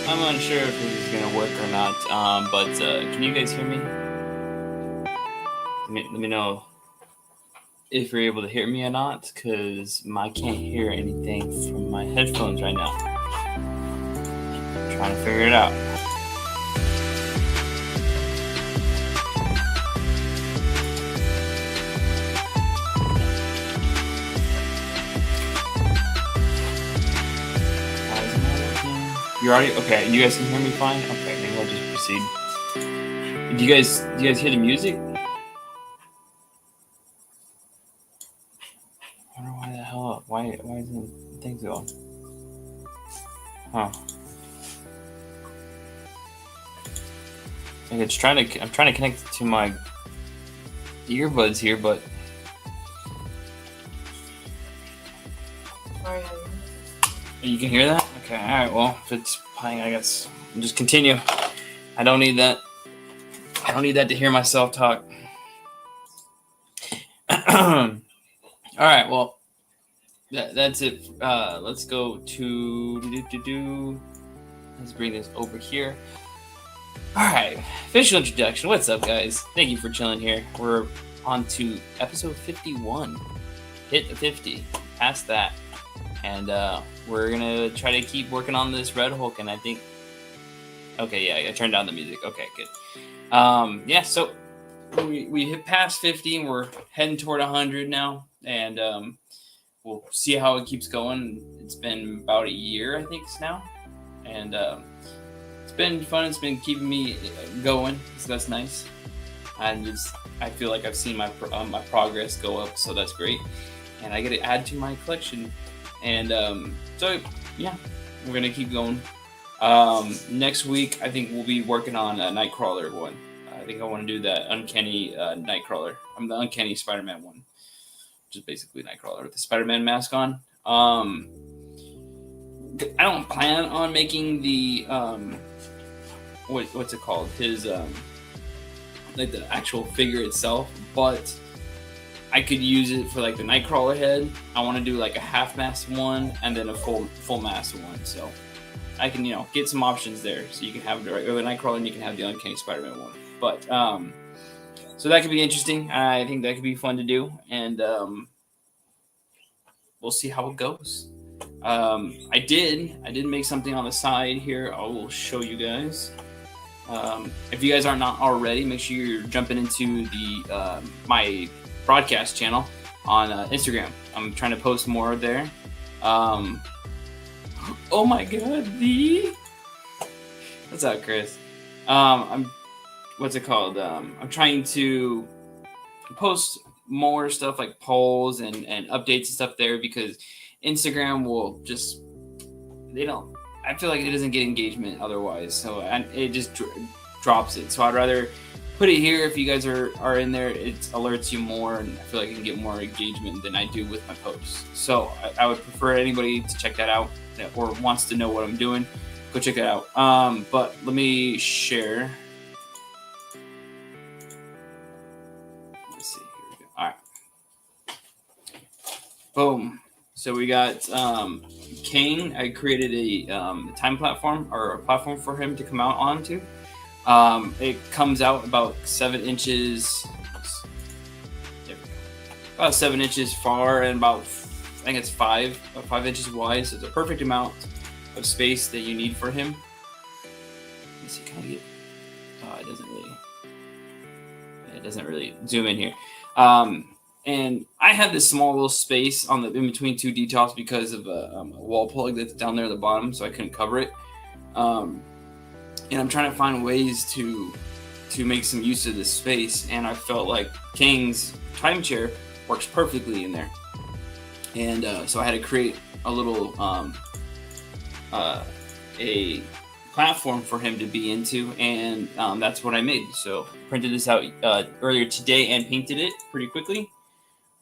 I'm unsure if this is gonna work or not. But can you guys hear me? Let me know if you're able to hear me or not, because I can't hear anything from my headphones right now. I'm trying to figure it out. You're already okay. You guys can hear me fine. Okay, maybe I'll just proceed. Do you guys hear the music? I don't know why the hell. Why isn't things going? Huh. I'm trying to connect to my earbuds here, but you can hear that? Okay, alright, well, if it's playing, I guess I'll just continue. I don't need that. I don't need that to hear myself talk. Alright, well, that's it. Let's go to... Let's bring this over here. Alright, official introduction. What's up, guys? Thank you for chilling here. We're on to episode 51. Hit the 50. Past that. And we're gonna try to keep working on this Red Hulk, and I think... Okay, yeah, I turned down the music. Okay, good. Yeah, so we hit past 50, and we're heading toward 100 now, and we'll see how it keeps going. It's been about a year, I think, now, and it's been fun. It's been keeping me going, so that's nice. And I feel like I've seen my progress go up, so that's great. And I get to add to my collection. And so, yeah, we're going to keep going. Next week, I think we'll be working on a Nightcrawler one. I think I want to do that Uncanny Nightcrawler. I'm the Uncanny Spider-Man one, which is basically Nightcrawler with the Spider-Man mask on. I don't plan on making the, what's it called? His, like the actual figure itself, but I could use it for like the Nightcrawler head. I want to do like a half mask one and then a full mask one. So I can, get some options there. So you can have the regular Nightcrawler and you can have the Uncanny Spider-Man one. But so that could be interesting. I think that could be fun to do, and we'll see how it goes. I did make something on the side here. I will show you guys. If you guys are not already, make sure you're jumping into the my broadcast channel on Instagram. I'm trying to post more there. Oh my god, what's up, Chris? What's it called? I'm trying to post more stuff like polls and updates and stuff there, because Instagram will just, I feel like it doesn't get engagement otherwise, so it just drops it. So I'd rather put it here. If you guys are in there, it alerts you more, and I feel like I can get more engagement than I do with my posts. So I would prefer anybody to check that out or wants to know what I'm doing. Go check that out. But let me share. Let's see. Here we go. All right. Boom. So we got Kane. I created a time platform, or a platform for him to come out onto. It comes out about 7 inches. There we go. About 7 inches far and about, I think it's 5 inches wide. So it's a perfect amount of space that you need for him. Let's see, can I get? Oh, it doesn't really zoom in here. And I have this small little space in between two details because of a wall plug that's down there at the bottom, so I couldn't cover it. And I'm trying to find ways to make some use of this space, and I felt like King's time chair works perfectly in there. And so I had to create a little a platform for him to be into, and that's what I made. So printed this out earlier today and painted it pretty quickly.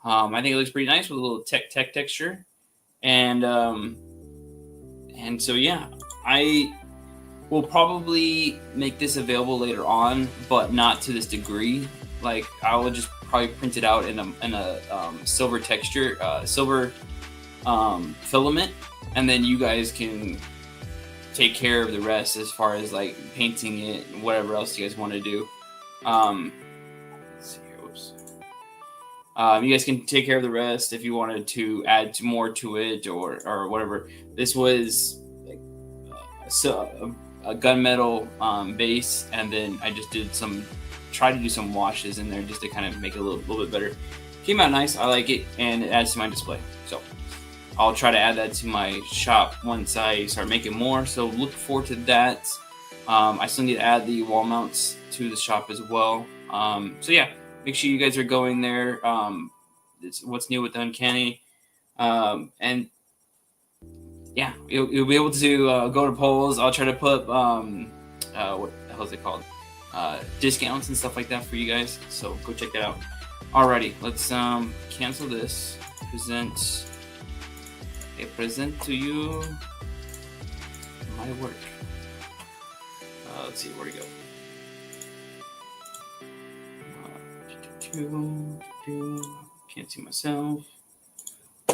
I think it looks pretty nice with a little tech texture, and so yeah, I will probably make this available later on, but not to this degree. Like, I will just probably print it out in a silver texture, silver filament, and then you guys can take care of the rest as far as like painting it and whatever else you guys want to do. Let's see here. Whoops. You guys can take care of the rest if you wanted to add more to it or whatever. This was like a gunmetal base, and then I just tried to do some washes in there just to kind of make it a little bit better. Came out nice. I like it, and it adds to my display. So I'll try to add that to my shop once I start making more. So look forward to that. I still need to add the wall mounts to the shop as well. So yeah, make sure you guys are going there. It's what's new with the Uncanny. And yeah, you'll be able to go to polls. I'll try to put what the hell is it called? Discounts and stuff like that for you guys. So go check that out. Alrighty, let's cancel this. Present to you my work. Let's see where to go. Can't see myself.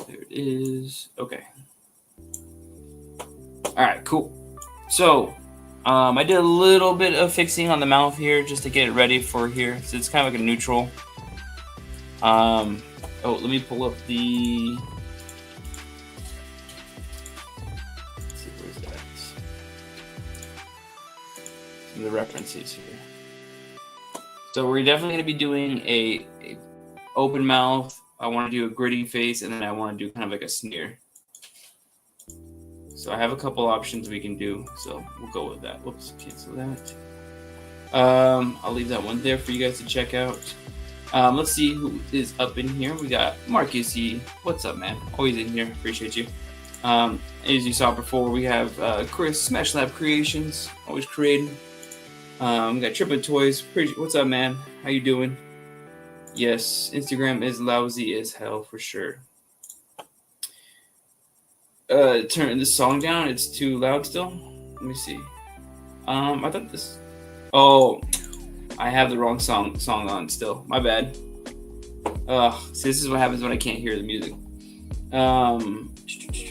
There it is. Okay. All right, cool. So I did a little bit of fixing on the mouth here just to get it ready for here. So it's kind of like a neutral. Oh, let me pull up the. Let's see, where's that? Some of the references here. So we're definitely going to be doing a open mouth. I want to do a gritty face, and then I want to do kind of like a sneer. So I have a couple options we can do. So we'll go with that. Whoops, cancel that. I'll leave that one there for you guys to check out. Let's see who is up in here. We got Marcus. What's up, man? Always in here. Appreciate you. As you saw before, we have Chris, Smash Lab Creations. Always creating. We got Trippin' Toys. What's up, man? How you doing? Yes, Instagram is lousy as hell for sure. Turn this song down. It's too loud still. Let me see. I thought this. Oh, I have the wrong song on still. My bad. See, this is what happens when I can't hear the music.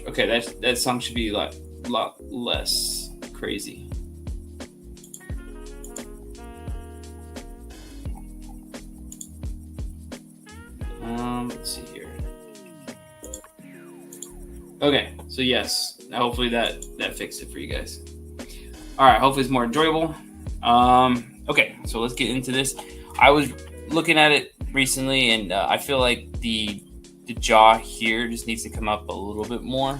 Okay, that song should be a lot less crazy. Let's see here. Okay, so yes, hopefully that fixed it for you guys. All right, hopefully it's more enjoyable. Okay, so let's get into this. I was looking at it recently, and I feel like the jaw here just needs to come up a little bit more.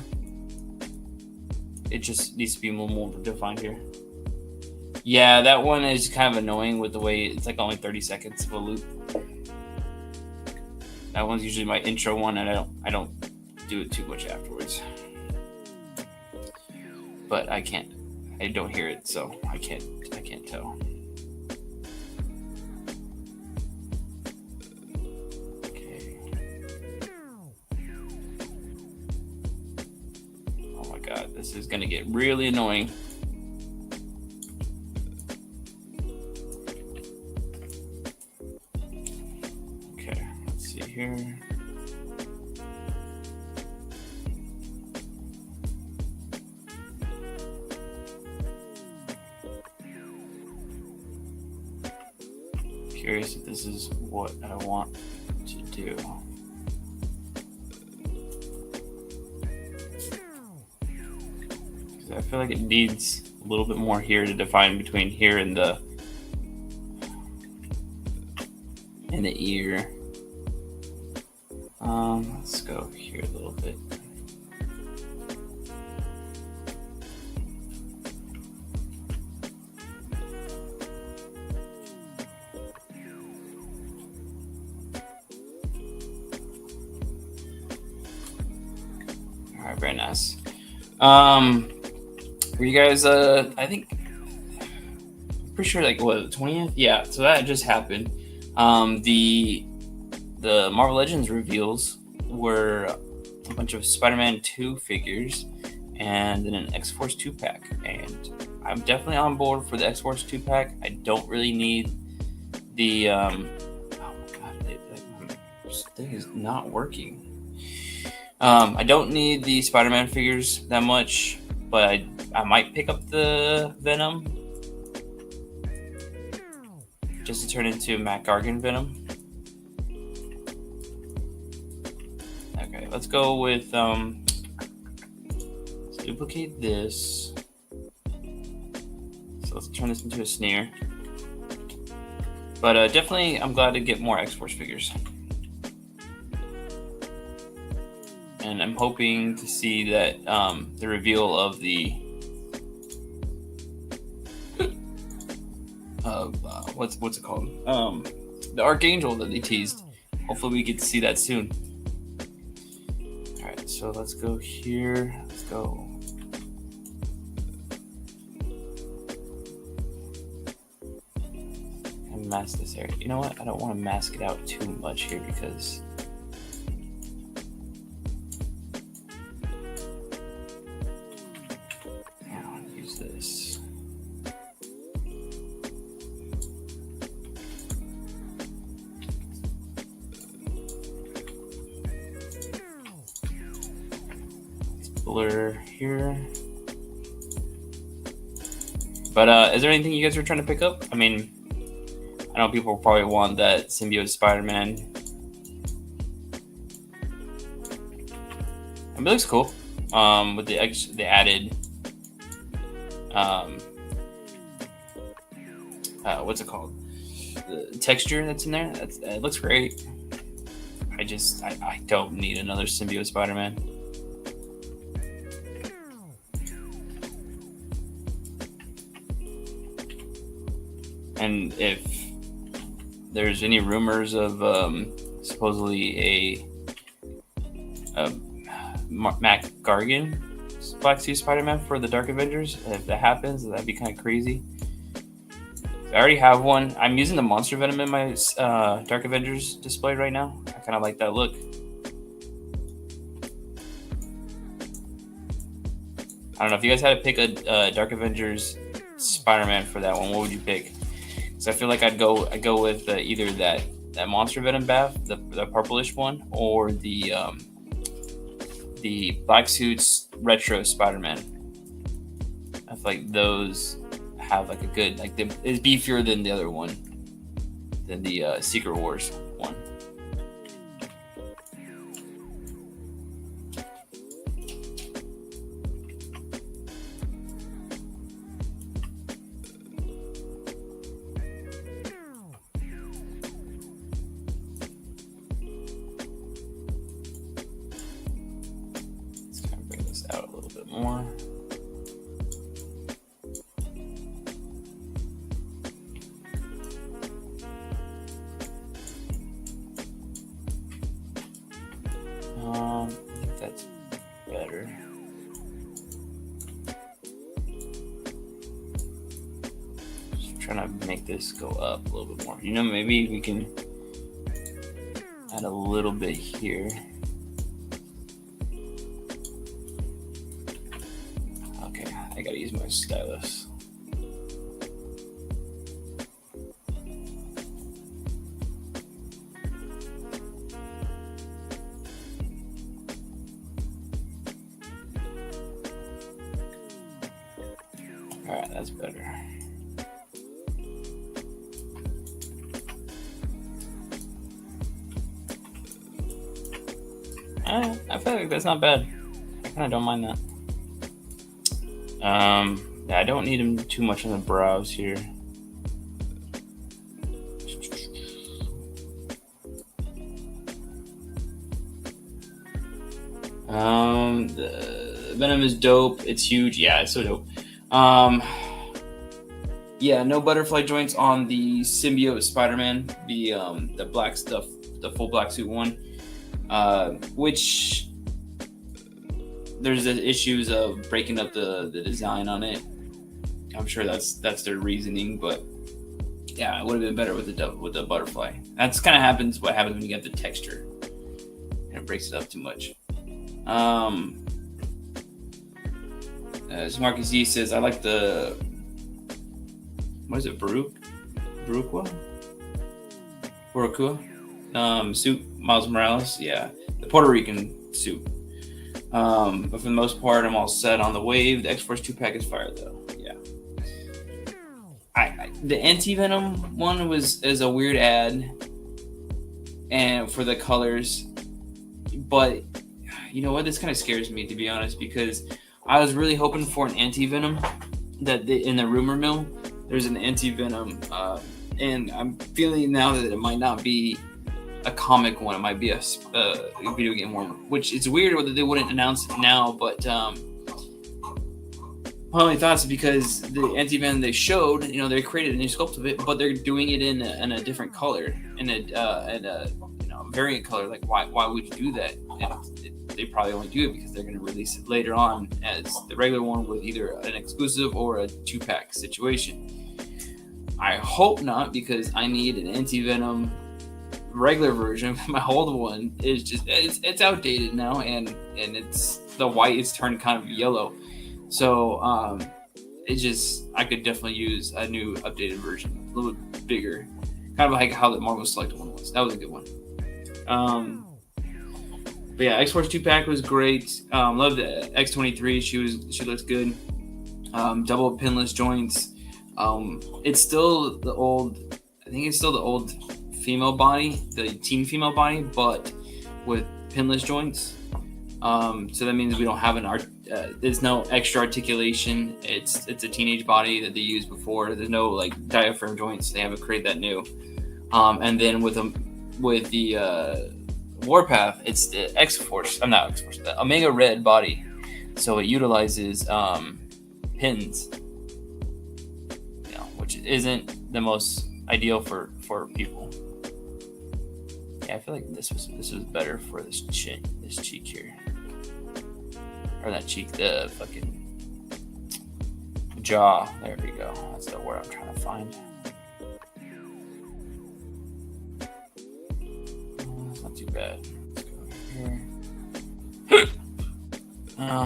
It just needs to be a little more defined here. Yeah, that one is kind of annoying with the way it's like only 30 seconds of a loop. That one's usually my intro one, and I don't do it too much afterwards. But I don't hear it, so I can't tell. Okay. Oh my god, this is gonna get really annoying. Okay, let's see here. Curious if this is what I want to do. Because I feel like it needs a little bit more here to define between here and the ear. Let's go here a little bit. Very nice. Were you guys I think pretty sure like what, the 20th? Yeah, so that just happened. The Marvel Legends reveals were a bunch of Spider-Man 2 figures and then an X-Force 2-pack, and I'm definitely on board for the X-Force 2-pack. I don't really need the oh my god, this thing is not working. I don't need the Spider-Man figures that much, but I might pick up the Venom just to turn into Mac Gargan Venom. Okay, let's go with let's duplicate this. So let's turn this into a Sneer. But definitely, I'm glad to get more X-Force figures. And I'm hoping to see that the reveal of the what's it called? The Archangel that they teased. Hopefully, we get to see that soon. All right, so let's go here. Let's go. And mask this area. You know what? I don't want to mask it out too much here because. This. Blur here. But is there anything you guys are trying to pick up? I mean, I know people probably want that symbiote Spider-Man. I mean, it looks cool. With the added what's it called? The texture that's in there. It looks great. I don't need another symbiote Spider-Man. And if there's any rumors of supposedly a Mac Gargan Black Suit Spider-Man for the Dark Avengers, if that happens, that'd be kind of crazy. I already have one. I'm using the Monster Venom in my Dark Avengers display right now. I kind of like that look. I don't know if you guys had to pick a Dark Avengers Spider-Man for that one. What would you pick? Because I feel like I'd go with either that Monster Venom bath, the purplish one, or the Black Suits Retro Spider-Man. I feel like those have like a good, like it's beefier than the other one, than the Secret Wars one. Let's kind of bring this out a little bit more. I think that's better. Just trying to make this go up a little bit more. You know, maybe we can add a little bit here. Okay, I gotta use my stylus. Alright, that's better. I feel like that's not bad. I kind of don't mind that. Yeah, I don't need him too much on the brows here. The Venom is dope. It's huge. Yeah, it's so dope. Yeah, no butterfly joints on the symbiote Spider-Man, the black stuff, the full black suit one, which there's the issues of breaking up the design on it. I'm sure that's their reasoning, but yeah, it would have been better with the butterfly. That's kind of what happens when you get the texture and it breaks it up too much. As Marcus Z says, I like the, what is it, Barukua suit, Miles Morales. Yeah, the Puerto Rican suit. But for the most part, I'm all set on the wave. The X-Force 2-pack is fire, though. Yeah. The anti-venom one is a weird ad, and for the colors, but you know what? This kind of scares me, to be honest, because I was really hoping for an anti-venom that in the rumor mill. There's an anti-venom, and I'm feeling now that it might not be a comic one. It might be a video game one, which is weird whether they wouldn't announce it now. But my only thoughts is because the anti-venom they showed, they created a new sculpt of it, but they're doing it in a different color, in a variant color. Like, why would you do that? They probably only do it because they're going to release it later on as the regular one with either an exclusive or a 2-pack situation. I hope not, because I need an anti-venom regular version. My old one is just it's outdated now, and it's the white is turned kind of yellow. So I could definitely use a new updated version, a little bit bigger, kind of like how the Marvel Select one was. That was a good one. But yeah, X-Force 2-pack was great. Loved the X-23. She looks good. Double pinless joints. It's still the old. I think it's still the old female body, the teen female body, but with pinless joints. So that means we don't have there's no extra articulation. It's a teenage body that they used before. There's no like diaphragm joints. They haven't created that new. And then with the Warpath, it's the X-Force. I'm not X-Force. The Omega Red body, so it utilizes pins, which isn't the most ideal for people. Yeah, I feel like this was better for this cheek here, or that cheek, the fucking jaw. There we go. That's the word I'm trying to find. That's not too bad. Let's go over here.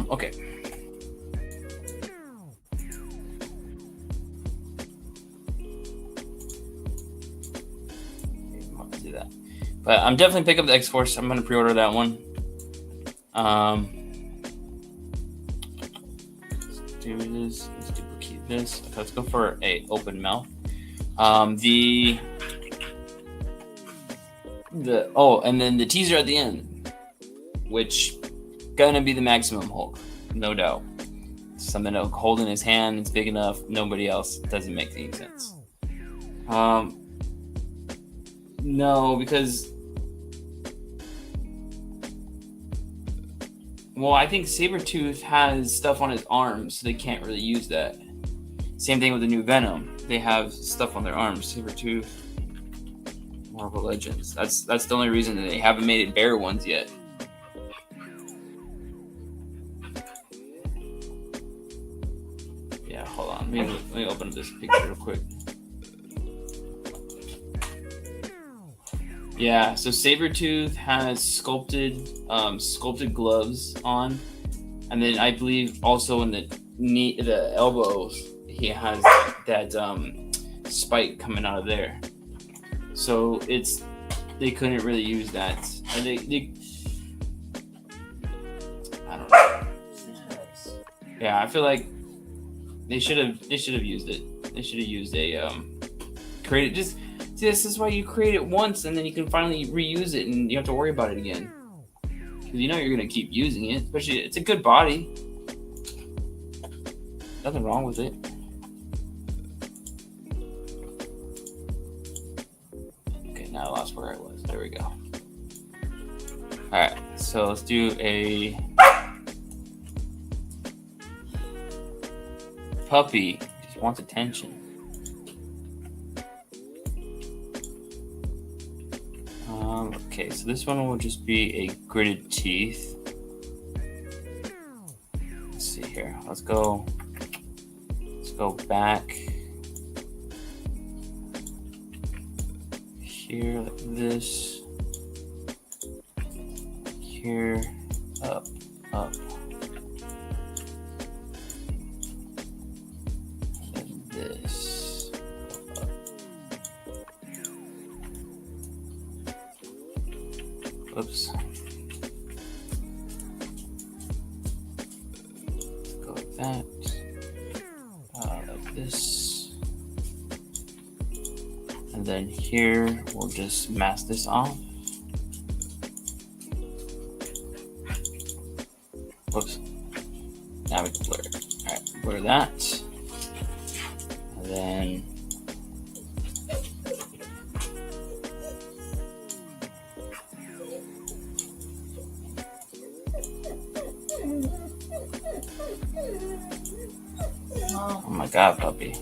Okay. Do that. But I'm definitely picking up the X-Force. I'm going to pre-order that one. Let's do this. Let's duplicate this. Okay, let's go for a open mouth. And then the teaser at the end, which gonna be the Maximum Hulk, no doubt. Something to hold in his hand. It's big enough. Nobody else. Doesn't make any sense. No, because I think Sabretooth has stuff on his arms, so they can't really use that. Same thing with the new Venom. They have stuff on their arms. Sabretooth, Marvel Legends. That's the only reason that they haven't made it bare ones yet. Yeah, hold on. Let me open up this picture real quick. Yeah, so Sabretooth has sculpted gloves on, and then I believe also in the knee, the elbows, he has that spike coming out of there. So they couldn't really use that, and they I don't know. Yeah, I feel like they should have used it. They should have used created just. This is why you create it once, and then you can finally reuse it, and you have to worry about it again. Because you're going to keep using it. Especially, it's a good body. Nothing wrong with it. Okay, now I lost where I was. There we go. Alright, so let's do a puppy. Just wants attention. Okay, so this one will just be a gritted teeth. Let's see here. Let's go back here like this. Here, up. And this. Up. Oops. that. Like this. And then here, we'll just mask this off. Whoops. Now we can blur it. Alright, blur that. And then oh my god, puppy.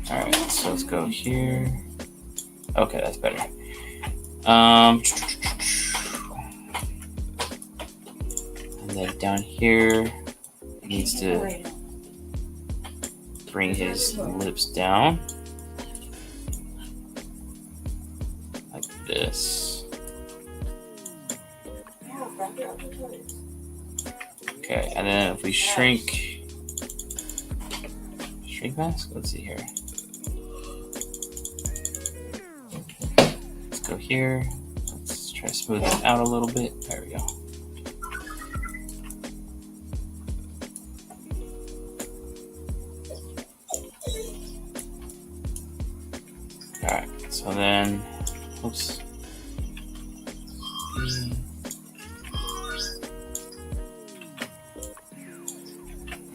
Alright, so let's go here. Okay, that's better. And then down here, it needs to bring his lips down. Like this. Okay, and then if we shrink mask, let's see here. Let's go here. Let's try to smooth it out a little bit. There we go. Alright, so then, oops.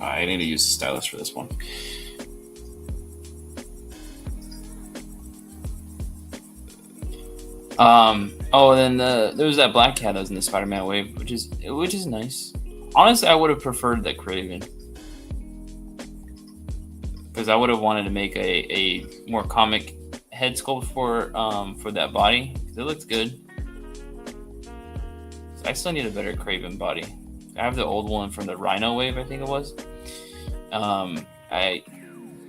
I need to use the stylus for this one. Oh, and then there was that black cat that was in the Spider-Man wave, which is nice. Honestly, I would have preferred that Craven, because I would have wanted to make a more comic head sculpt for that body. It looked good. So I still need a better Craven body. I have the old one from the Rhino wave, I think it was. I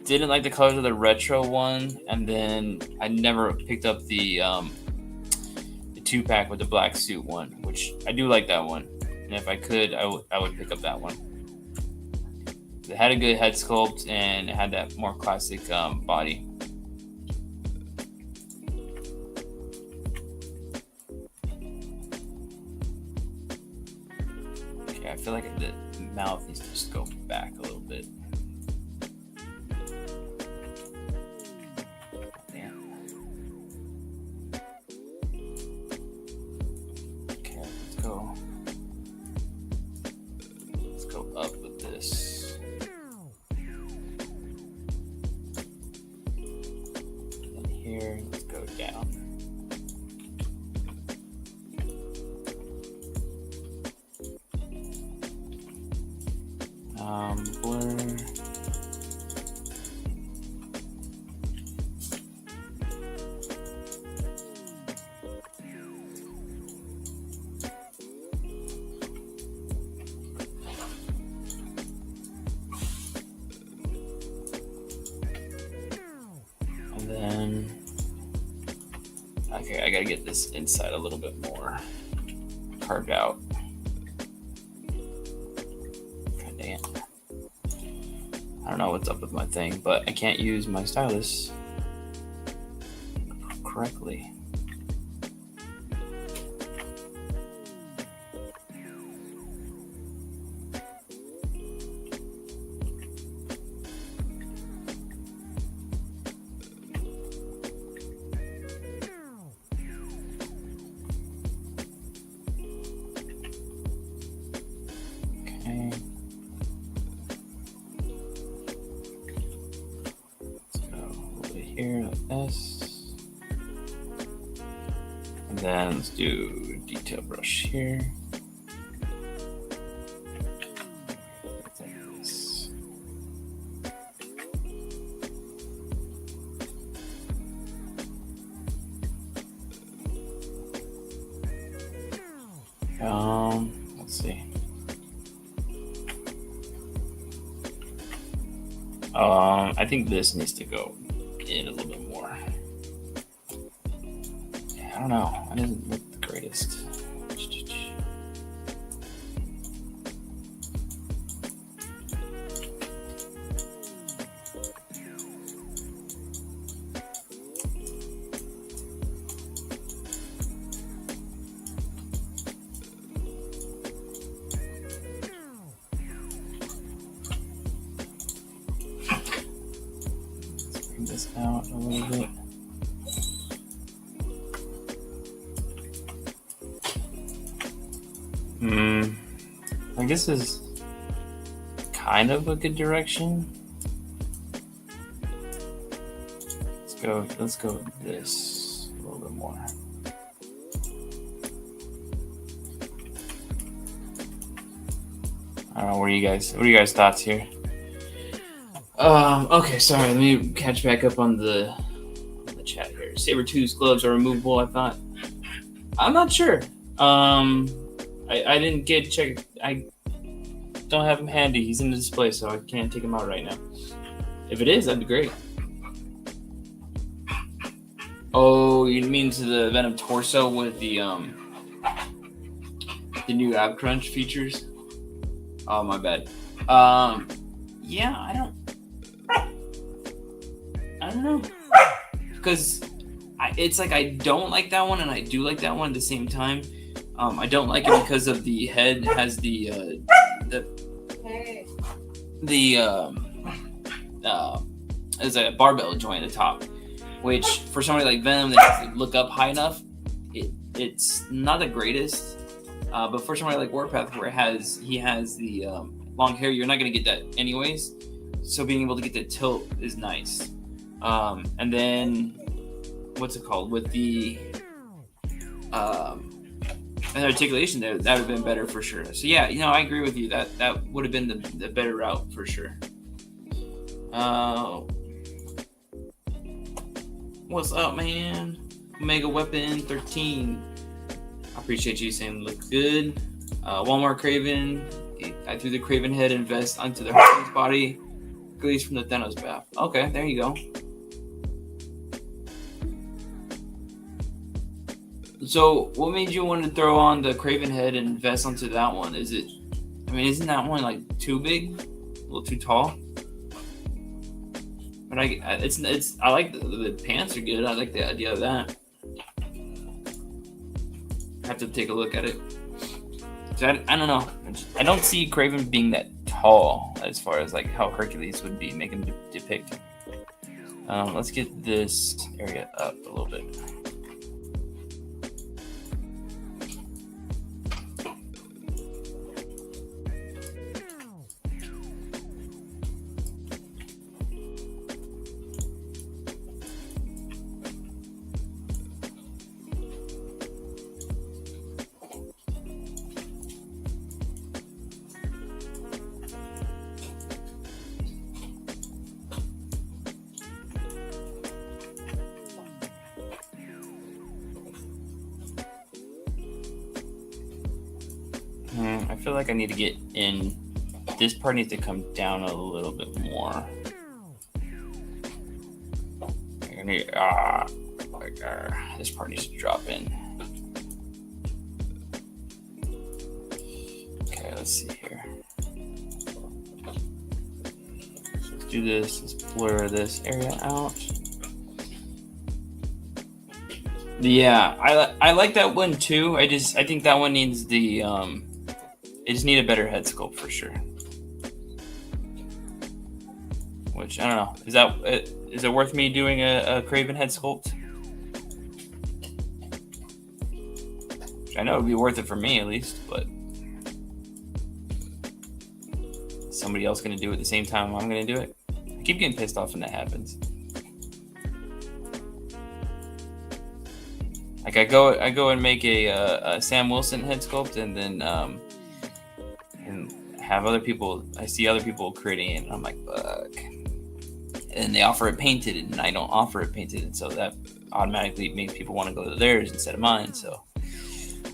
didn't like the colors of the retro one, and then I never picked up the 2-pack with the black suit one, which I do like that one. And if I could, I would pick up that one. It had a good head sculpt, and it had that more classic body. Okay, I feel like the mouth needs to just go back a little bit. Let's go up with this. And here, let's go down. Blur. And then, okay, I gotta get this inside a little bit more carved out. God damn. I don't know what's up with my thing, but I can't use my stylus correctly. Okay. Here like this, and then let's do detail brush here. Like this. Let's see. I think this needs to go in a little bit more. Yeah, I don't know. It doesn't look the greatest. this out a little bit. I guess this is kind of a good direction. Let's go with this a little bit more. I don't know, what are you guys' thoughts here? Okay, sorry, let me catch back up on the chat here. Saber-tooth gloves are removable, I thought. I'm not sure. I didn't get checked. I don't have him handy. He's in the display, so I can't take him out right now. If it is, that'd be great. Oh, you mean to the Venom torso with the new ab crunch features? Oh, my bad. Yeah, I don't know, because it's like I don't like that one and I do like that one at the same time. I don't like it because of the head has the there's a barbell joint at the top, which for somebody like Venom that has to look up high enough, it's not the greatest. But for somebody like Warpath, where he has the long hair, you're not gonna get that anyways. So being able to get the tilt is nice. And then what's it called with the and articulation there, that would have been better for sure. So yeah, I agree with you. That would have been the better route for sure. What's up, man? Omega Weapon 13. I appreciate you saying look good. Walmart Craven. I threw the Craven head and vest onto the Hercules body. Hercules from the Thanos bath. Okay, there you go. So, what made you want to throw on the Craven head and vest onto that one? Isn't that one like too big, a little too tall? But I like the pants are good. I like the idea of that. I have to take a look at it. So I don't know. I don't see Craven being that tall as far as like how Hercules would be, make him depict. Let's get this area up a little bit. I feel like I need to get in. This part needs to come down a little bit more. This part needs to drop in. Okay, let's see here. Let's do this. Let's blur this area out. Yeah, I like that one too. I think that one needs the it just need a better head sculpt for sure. Which I don't know. Is it worth me doing a Craven head sculpt? I know it would be worth it for me at least, but is somebody else gonna do it at the same time I'm gonna do it? I keep getting pissed off when that happens. Like I go and make a Sam Wilson head sculpt, and then and have other people. I see other people creating it, and I'm like, fuck. And they offer it painted, and I don't offer it painted, and so that automatically makes people want to go to theirs instead of mine. So,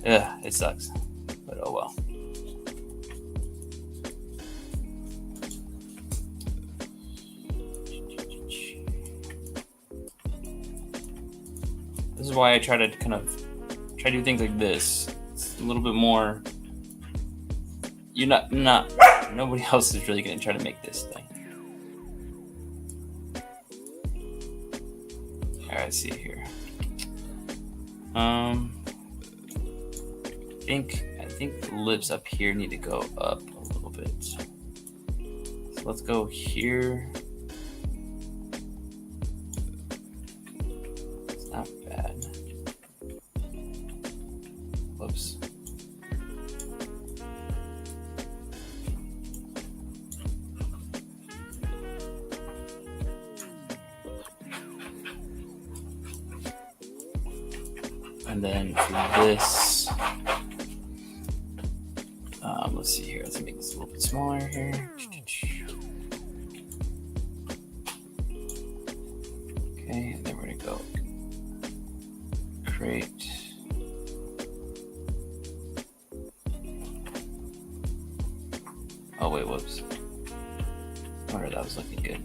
it sucks, but oh well. This is why I try to do things like this. It's a little bit more. Nobody else is really gonna try to make this thing. All right, let's see here. I think the lips up here need to go up a little bit. So let's go here. And then for this, let's see here. Let's make this a little bit smaller here. Okay, and then we're gonna go create. Oh wait, whoops. I wonder if that was looking good.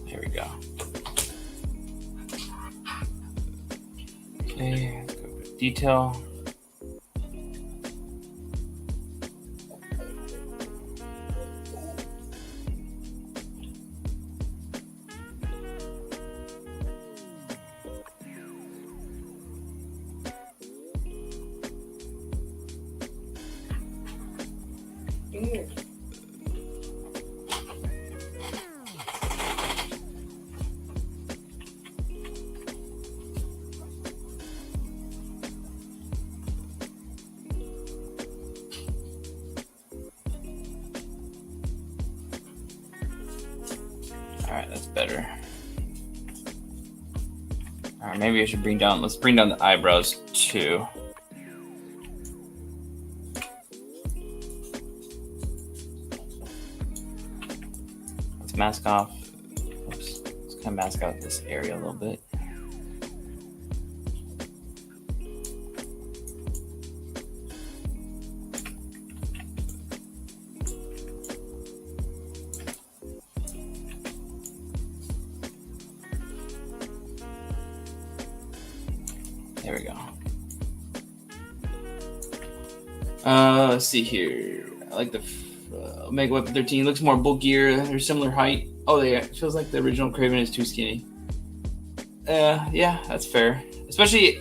There we go. Okay, let's go with detail. All right, that's better. All right, maybe I should let's bring down the eyebrows too. Let's mask off. Oops. Let's kind of mask out this area a little bit. There we go. Let's see here. I like the Omega Weapon 13. Looks more bulkier. They're similar height. Oh, yeah. It feels like the original Kraven is too skinny. Yeah, that's fair. Especially,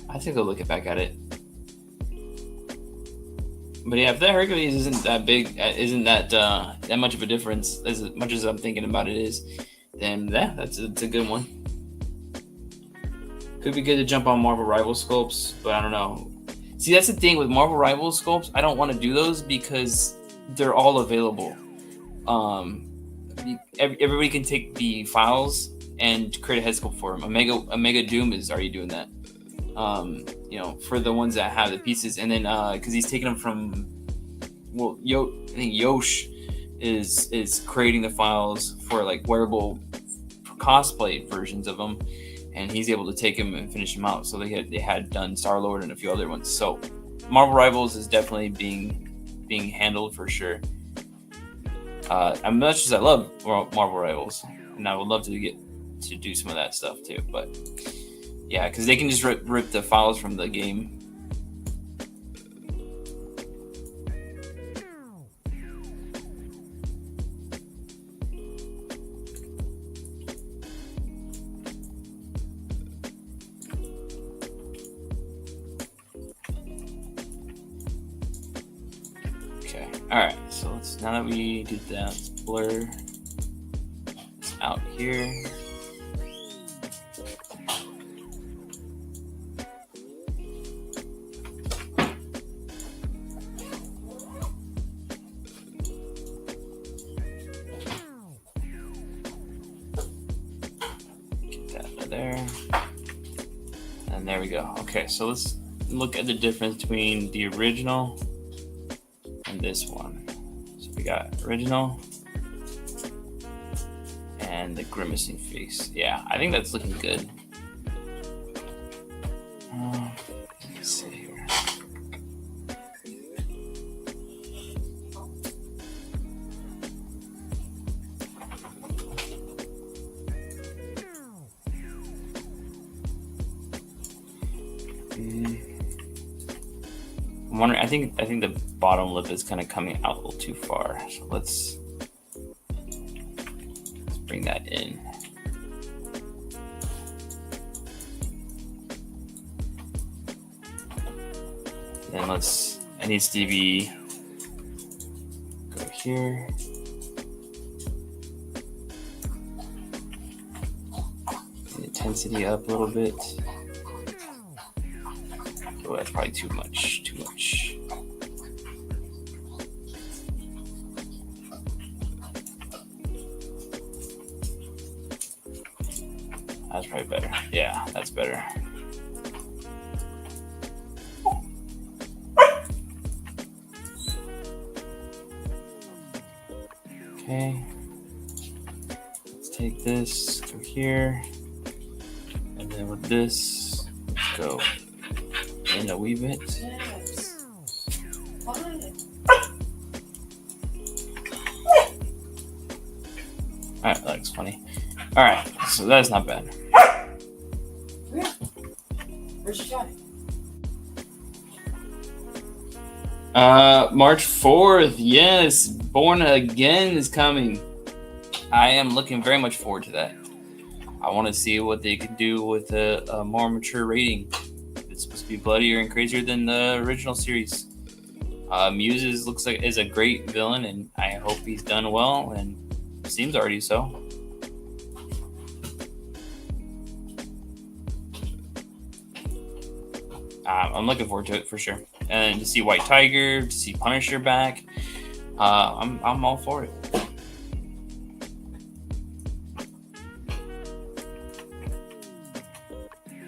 I think I'll look back at it. But yeah, if that Hercules isn't that big, isn't that much of a difference, as much as I'm thinking about it is, then yeah, it's a good one. Could be good to jump on Marvel Rivals sculpts, but I don't know. See, that's the thing with Marvel Rivals sculpts. I don't want to do those because they're all available. Everybody can take the files and create a head sculpt for them. Omega Doom is already doing that. For the ones that have the pieces, and then because he's taking them from, I think Yosh is creating the files for like wearable cosplay versions of them. And he's able to take him and finish him out. So they had done Star-Lord and a few other ones. So Marvel Rivals is definitely being handled for sure. As much as I love Marvel Rivals, and I would love to get to do some of that stuff too. But yeah, because they can just rip the files from the game. All right, so now that we did that, let's blur this out here. Get that out of there. And there we go. Okay, so let's look at the difference between the original and this one. So we got original and the grimacing face. Yeah, I think that's looking good. Let's see here. I'm wondering. I think the bottom lip is kind of coming out a little too far. So let's bring that in. Then it needs to be, go here. intensity up a little bit. Oh, that's probably too much. That's probably better. Yeah, that's better. Okay. Let's take this, go here. And then with this, let's go in a wee bit. Yes. What? Alright, that looks funny. Alright, so that's not bad. Where's your guy? March 4th, yes, Born Again is coming. I am looking very much forward to that. I want to see what they can do with a more mature rating. It's supposed to be bloodier and crazier than the original series. Muse looks like is a great villain, and I hope he's done well, and seems already so. I'm looking forward to it for sure, and to see White Tiger, to see Punisher back. I'm all for it.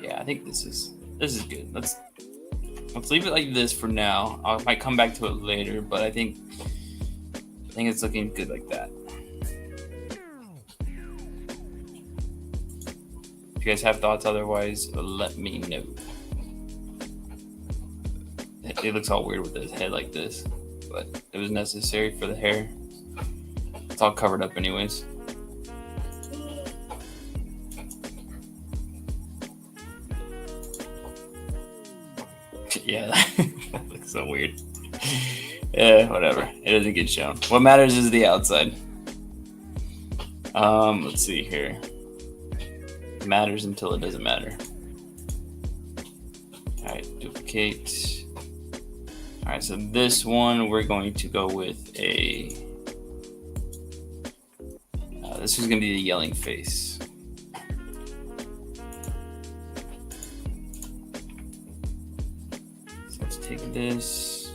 Yeah, I think this is good. Let's leave it like this for now. I might come back to it later, but I think it's looking good like that. If you guys have thoughts otherwise, let me know. It looks all weird with his head like this, but it was necessary for the hair. It's all covered up anyways. Yeah, that looks so weird. Yeah, whatever. It doesn't get shown. What matters is the outside. Let's see here. It matters until it doesn't matter. Alright, duplicate. Alright, so this one we're going to go with a... this is going to be the yelling face. So let's take this.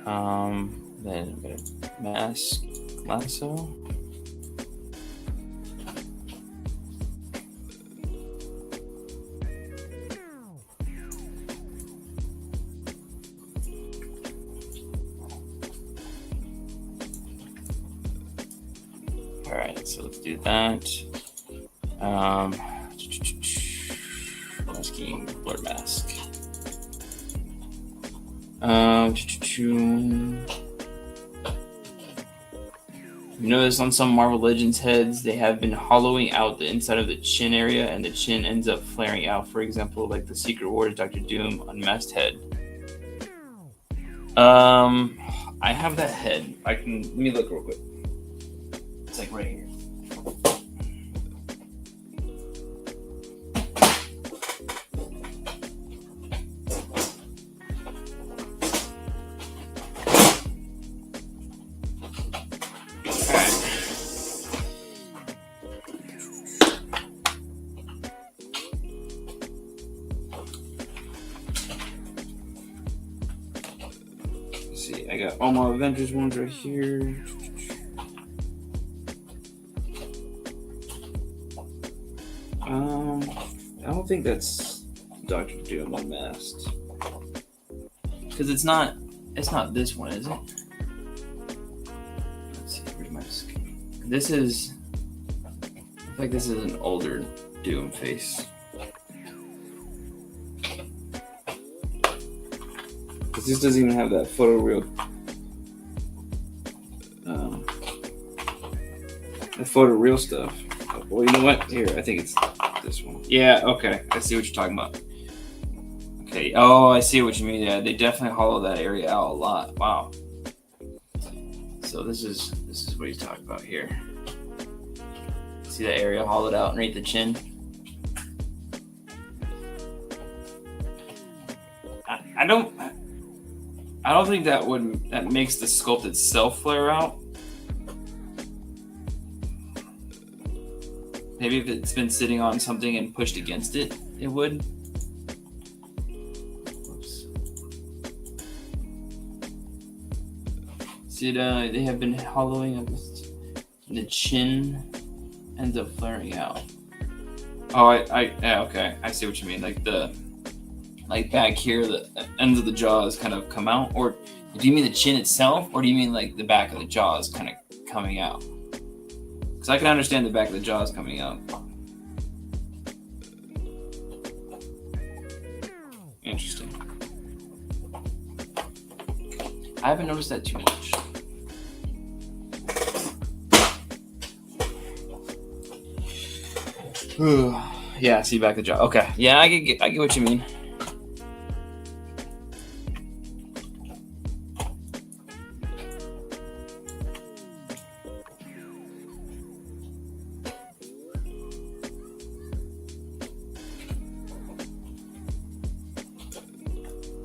Then I'm going to mask lasso. Alright, so let's do that. Masking blur mask. You notice on some Marvel Legends heads, they have been hollowing out the inside of the chin area, and the chin ends up flaring out. For example, like the Secret Wars Dr. Doom unmasked head. I have that head. Let me look real quick. It's like right here. I got all my Avengers ones right here. I don't think that's Dr. Doom unmasked. Because it's not this one, is it? Let's see, where's my skin? This is, I feel like this is an older Doom face. Because this doesn't even have that photoreal stuff. Well, you know what? Here, I think it's this one. Yeah, okay. I see what you're talking about. Okay. Oh, I see what you mean. Yeah, they definitely hollow that area out a lot. Wow. So this is what he's talking about here. See that area hollowed out underneath the chin? I don't think that makes the sculpt itself flare out. Maybe if it's been sitting on something and pushed against it, it would. Whoops. See, they have been hollowing up. The chin ends up flaring out. Oh, yeah, okay. I see what you mean. Like back here, the ends of the jaws kind of come out. Or do you mean the chin itself, or do you mean like the back of the jaws kind of coming out? Because I can understand the back of the jaws coming out. Interesting. I haven't noticed that too much. Yeah, see back of the jaw. Okay. Yeah, I get what you mean.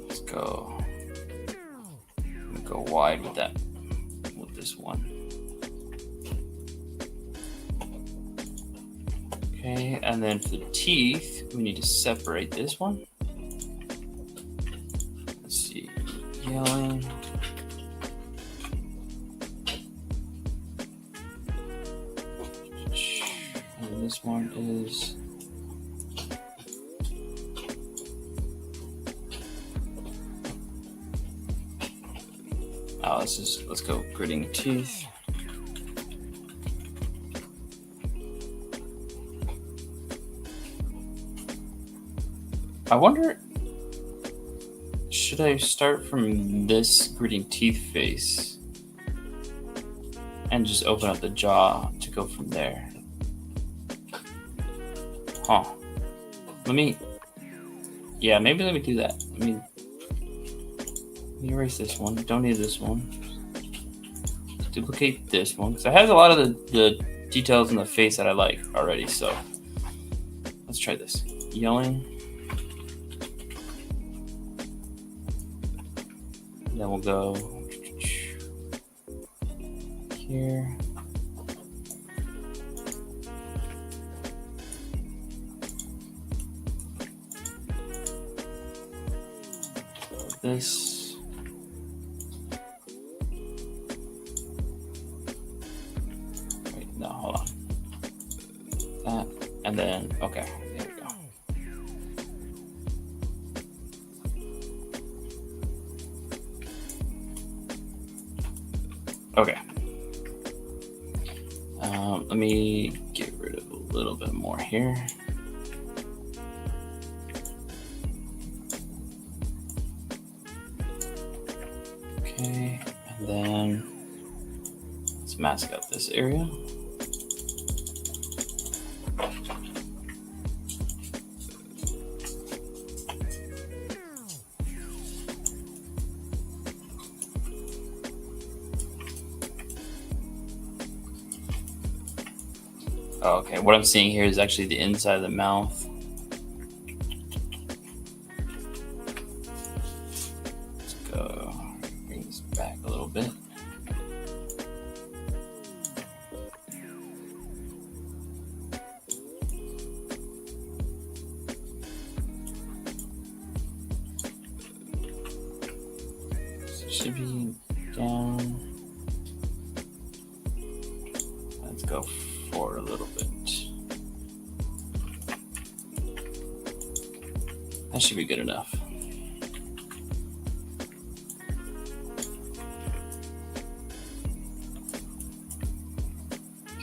Let's go. I'm gonna go wide with that. With this one. Okay, and then for the teeth, we need to separate this one. Let's see, yelling. And this one is. Oh, let's go gritting teeth. I wonder, should I start from this gritting teeth face and just open up the jaw to go from there? Huh. Maybe let me do that. Let me erase this one. Don't need this one. Duplicate this one, because it has a lot of the details in the face that I like already, so let's try this. Yelling. Then we'll go here. This. Wait, no, hold on. That, and then, okay, there we go. Okay. Let me get rid of a little bit more here. Okay, and then let's mask up this area. Okay, what I'm seeing here is actually the inside of the mouth. Let's go bring this back a little bit. So it should be down. Let's go forward a little bit. That should be good enough.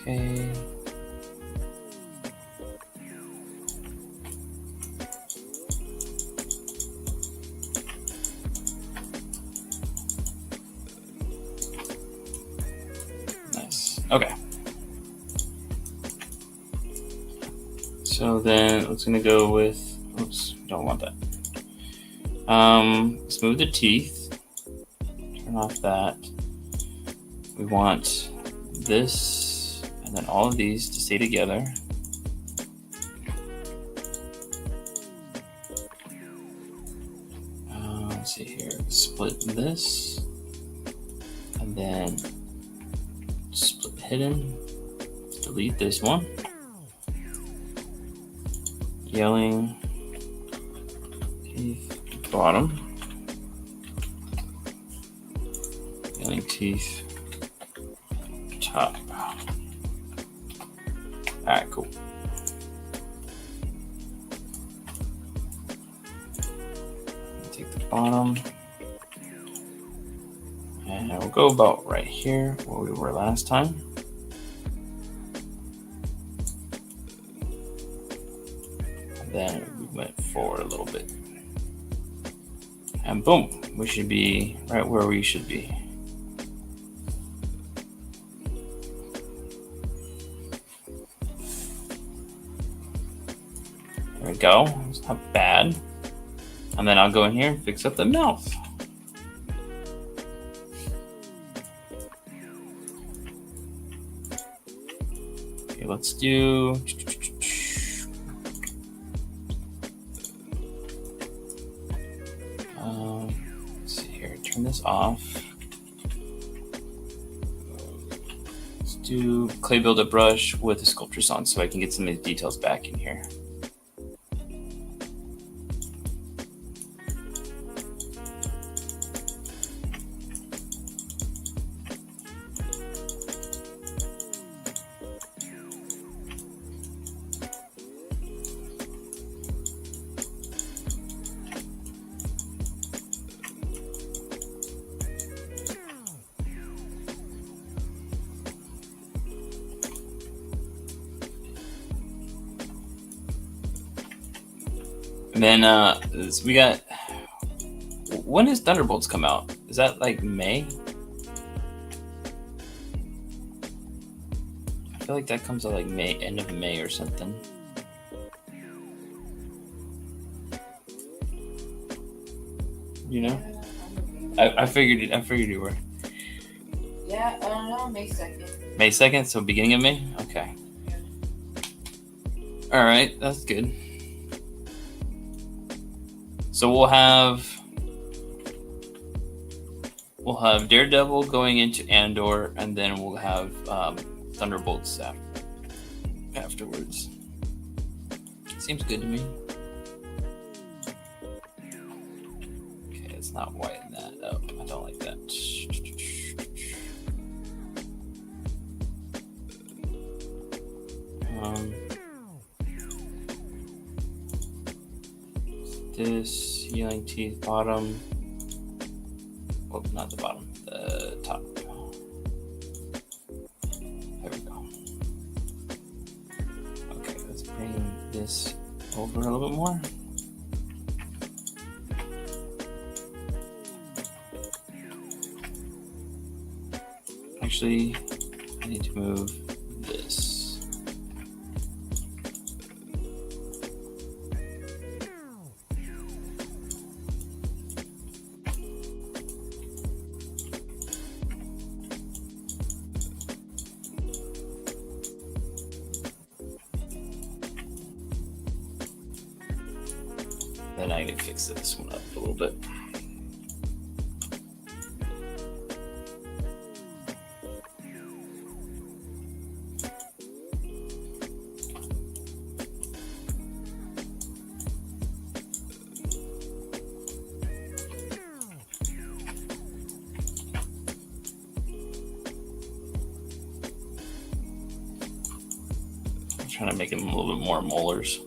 Okay. Nice. Okay. So then it's gonna go with, oops, don't want that. Smooth the teeth, turn off that. We want this and then all of these to stay together. Let's see here, split this and then split hidden, delete this one. Yelling teeth bottom. Yelling teeth top. Alright, cool. Take the bottom. And we'll go about right here where we were last time. And then we went forward a little bit. And boom, we should be right where we should be. There we go. It's not bad. And then I'll go in here and fix up the mouth. Okay, let's do. Let's see here. Turn this off. Let's do clay builder brush with the sculptures on so I can get some of the details back in here. And then we got. When does Thunderbolts come out? Is that like May? I feel like that comes out like May, end of May or something. You know? I figured it. I figured you were. Yeah, I don't know. May 2nd. May 2nd, so beginning of May. Okay. All right, that's good. So we'll have Daredevil going into Andor, and then we'll have Thunderbolts afterwards. Seems good to me. Okay, let's not widen that up. I don't like that. This yelling teeth bottom. Well, not the bottom, the top. There we go. Okay, let's bring this over a little bit more. Actually, I need to move this. Then I need to fix this one up a little bit. I'm trying to make them a little bit more molars.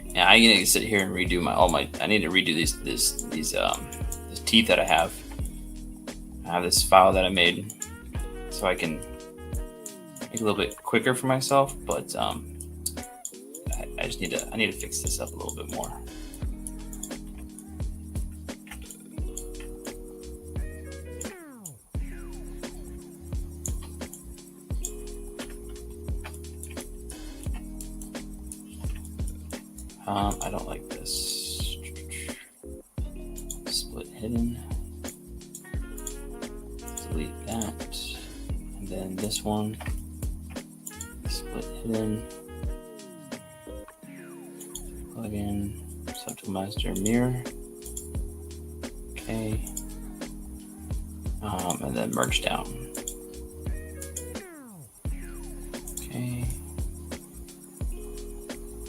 Yeah, I need to sit here and redo I need to redo these teeth that I have. I have this file that I made, so I can make it a little bit quicker for myself. But I need to fix this up a little bit more. I don't like this. Split hidden. Delete that. And then this one. Split hidden. Plug in Subtle Master Mirror. Okay. And then merge down. Okay.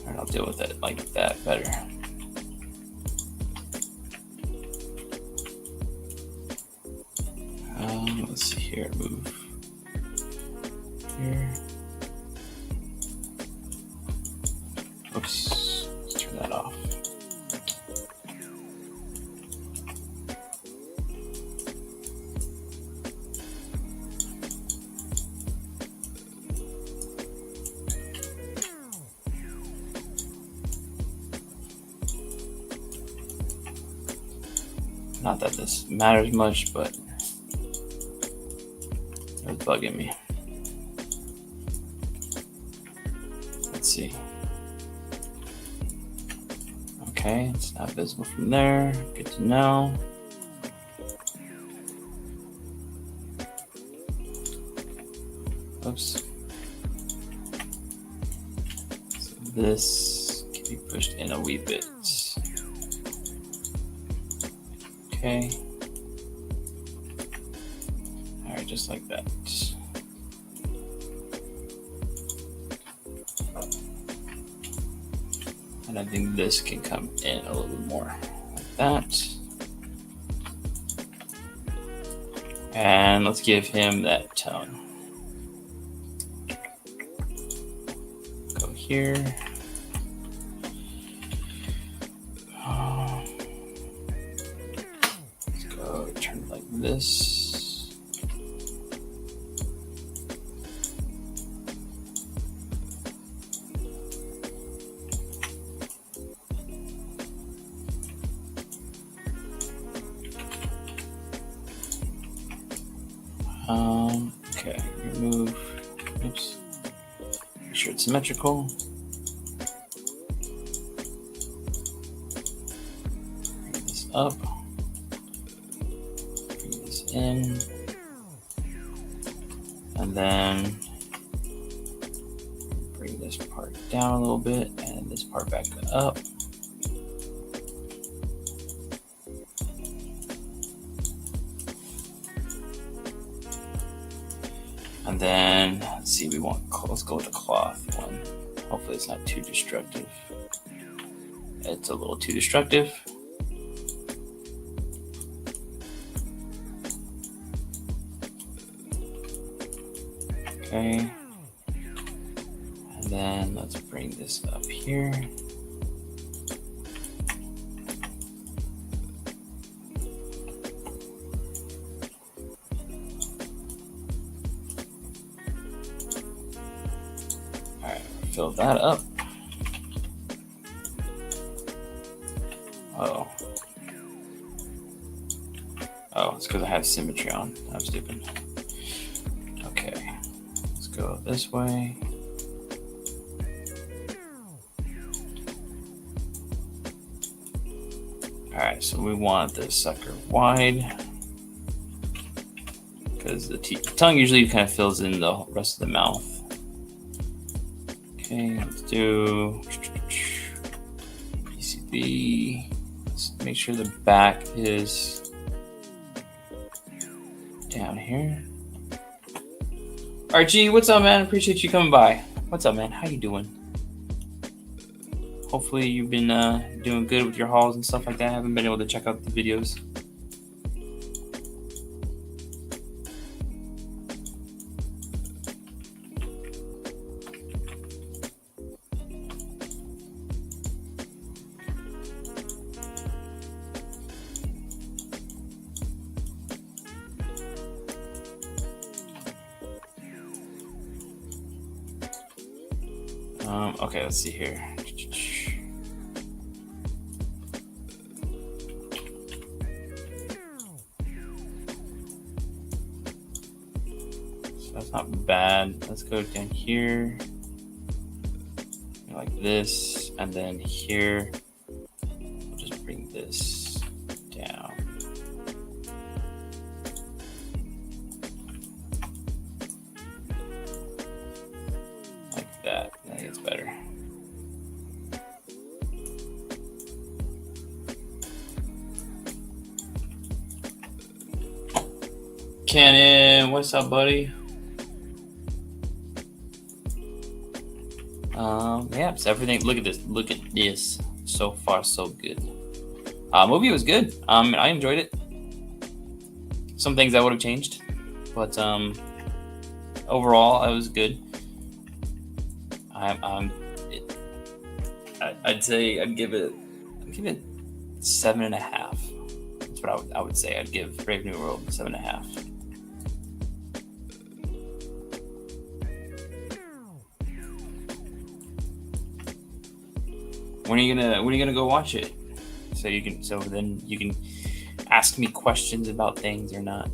Alright, I'll I'll deal with it like that better. Let's see here, move here. Oops, let's turn that off. Not that this matters much, but it was bugging me. Let's see. Okay, it's not visible from there. Good to know. Oops. So this can be pushed in a wee bit. Okay. All right, just like that. And I think this can come in a little bit more like that. And let's give him that tone. Go here. Let's go turn it like this. Okay, remove, oops, make sure it's symmetrical. Bring this up, bring this in, and then bring this part down a little bit and this part back up. And then, let's see, let's go with the cloth one. Hopefully it's not too destructive. It's a little too destructive. Okay. And then let's bring this up here. Fill that up. Oh, it's because I have symmetry on. I'm stupid. Okay, let's go this way. All right, so we want this sucker wide because the tongue usually kind of fills in the rest of the mouth. Okay, let's do PCB. Let's make sure the back is down here. Archie, what's up, man? Appreciate you coming by. What's up, man? How you doing? Hopefully you've been doing good with your hauls and stuff like that. I haven't been able to check out the videos. Okay, let's see here. So that's not bad. Let's go down here, like this, and then here, we'll just bring this down. Like that. I think it's better. Cannon, what's up, buddy? Yeah, so everything. Look at this. Look at this. So far, so good. Movie was good. I enjoyed it. Some things I would have changed, but overall, it was good. I'd say I'd give it 7.5. That's what I would say. I'd give Brave New World 7.5. When are you gonna go watch it? So then you can ask me questions about things or not.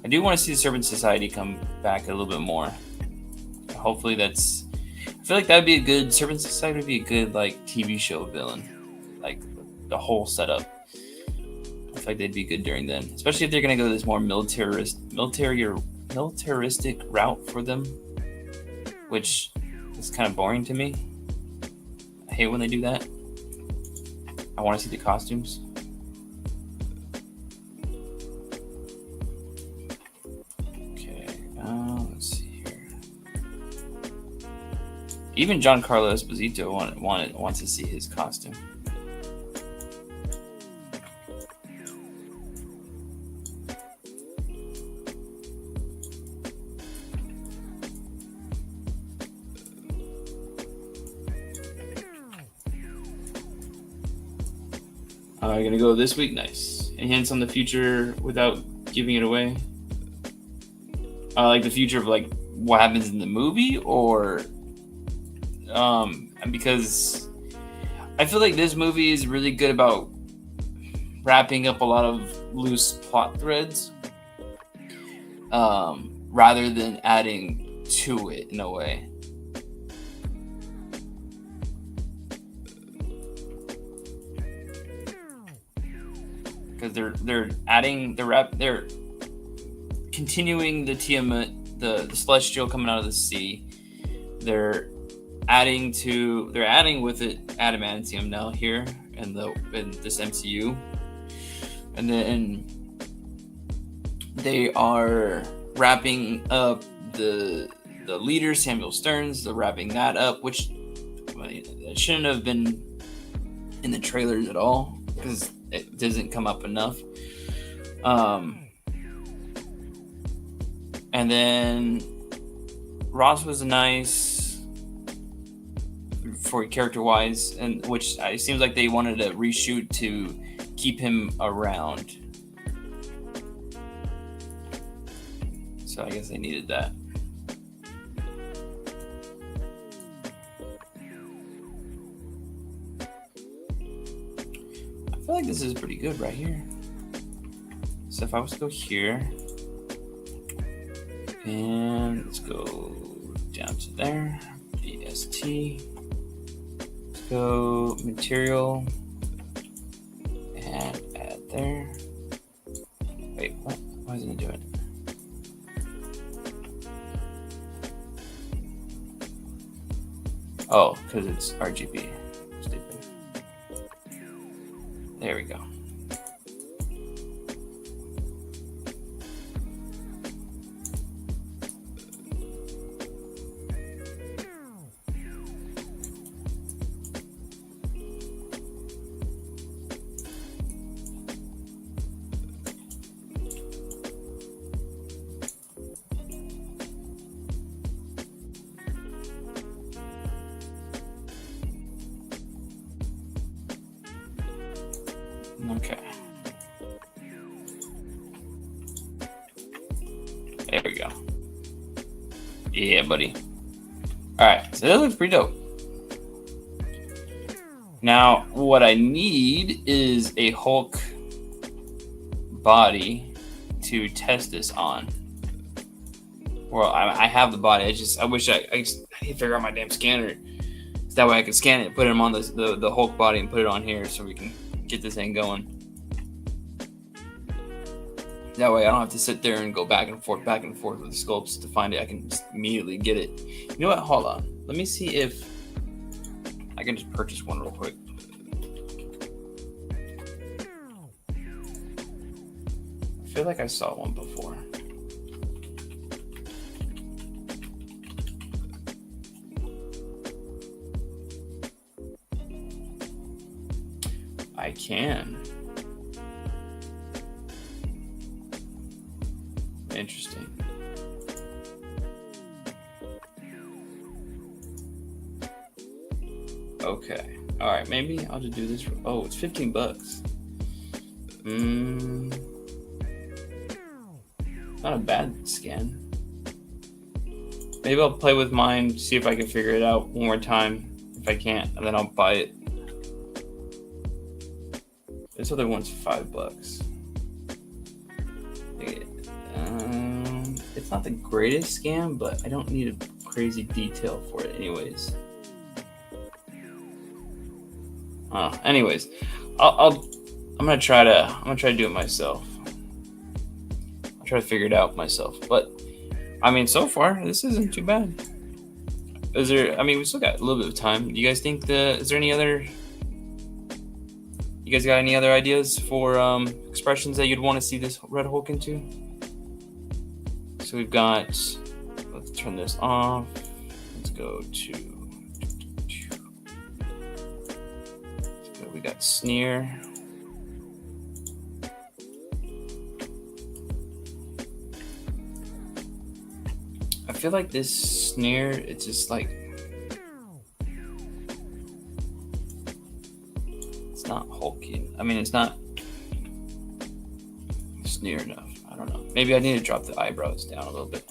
I do want to see the Serpent Society come back a little bit more. Hopefully I feel like that'd be a good Serpent Society would be a good like TV show villain. Like the whole setup. I feel like they'd be good during then. Especially if they're gonna go this more militaristic route for them. Which is kind of boring to me. I hate when they do that. I want to see the costumes. Okay, let's see here. Even Giancarlo Esposito wants to see his costume. You're gonna go this week? Nice. Any hints on the future without giving it away? Like the future of like what happens in the movie, or because I feel like this movie is really good about wrapping up a lot of loose plot threads, rather than adding to it in a way. Because they're continuing the Tiamat, the celestial coming out of the sea. They're adding with it adamantium now here in this MCU, and then they are wrapping up the leader Samuel Stearns. They're wrapping that up, which it shouldn't have been in the trailers at all because it doesn't come up enough. And then Ross was nice for character-wise, and which it seems like they wanted to reshoot to keep him around. So I guess they needed that. I feel like this is pretty good right here. So if I was to go here, and let's go down to there, BST. Let's go material and add there. Wait, what? Why isn't it doing it? Oh, because it's RGB. Stupid. There we go. Okay. There we go. Yeah, buddy. Alright, so that looks pretty dope. Now, what I need is a Hulk body to test this on. Well, I have the body. I wish I need to figure out my damn scanner. So that way I can scan it, put him on the Hulk body and put it on here so we can get this thing going. That way I don't have to sit there and go back and forth with the sculpts to find it. I can just immediately get it. You know what? Hold on. Let me see if I can just purchase one real quick. I feel like I saw one before. I can. Interesting. Okay. All right. Maybe I'll just do this. Oh, it's $15. Not a bad scan. Maybe I'll play with mine, see if I can figure it out one more time. If I can't, and then I'll buy it. This other one's $5. It's not the greatest scan, but I don't need a crazy detail for it, anyways. Anyways, I'm gonna try to do it myself. I'll try to figure it out myself. But I mean, so far this isn't too bad. We still got a little bit of time. Do you guys think you guys got any other ideas for expressions that you'd want to see this red Hulk into? So we've got, let's turn this off. Let's go to, we got sneer. I feel like this sneer, it's just like, it's not hulky. I mean, it's not sneer enough. I don't know. Maybe I need to drop the eyebrows down a little bit.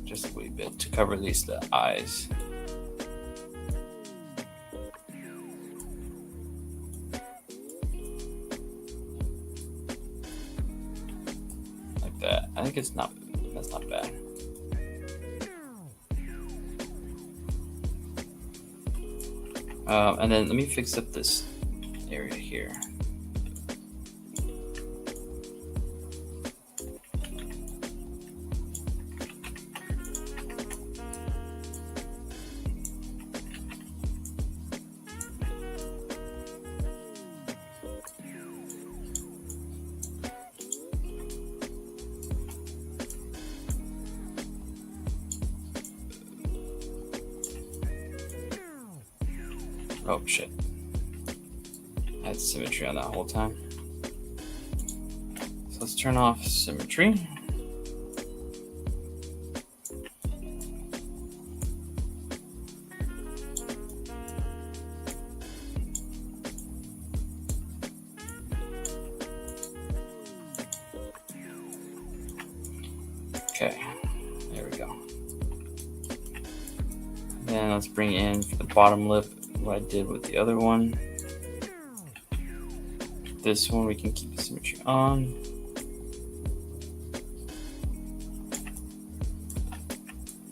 Just a wee bit to cover at least the eyes. Like that. I think that's not bad. And then let me fix up this area here. Oh shit. I had symmetry on that whole time. So let's turn off symmetry. Okay, there we go. Then let's bring in the bottom lip what I did with the other one. This one we can keep the symmetry on.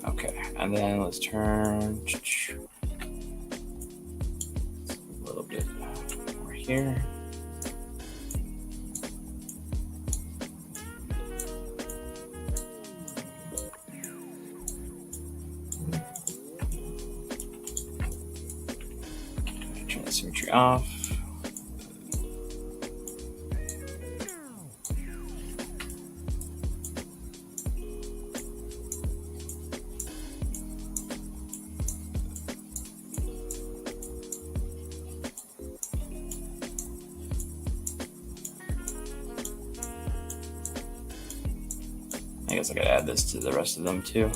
Okay, and then let's turn a little bit more here. Turn the symmetry off. I guess I gotta add this to the rest of them too.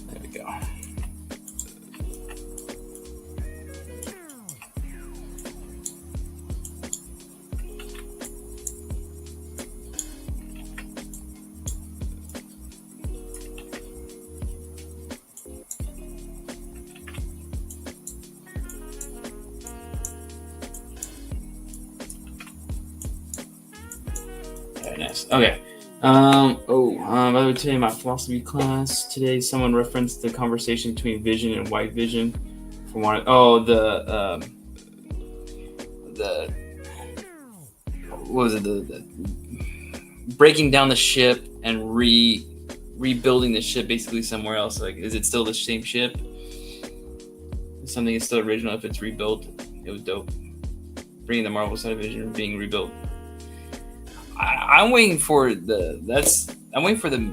There we go. Very nice. Okay. By the way, today in my philosophy class, someone referenced the conversation between vision and white vision. The breaking down the ship and rebuilding the ship basically somewhere else. Like, is it still the same ship? Something is still original if it's rebuilt. It was dope. Bringing the Marvel side of Vision being rebuilt. I'm waiting for the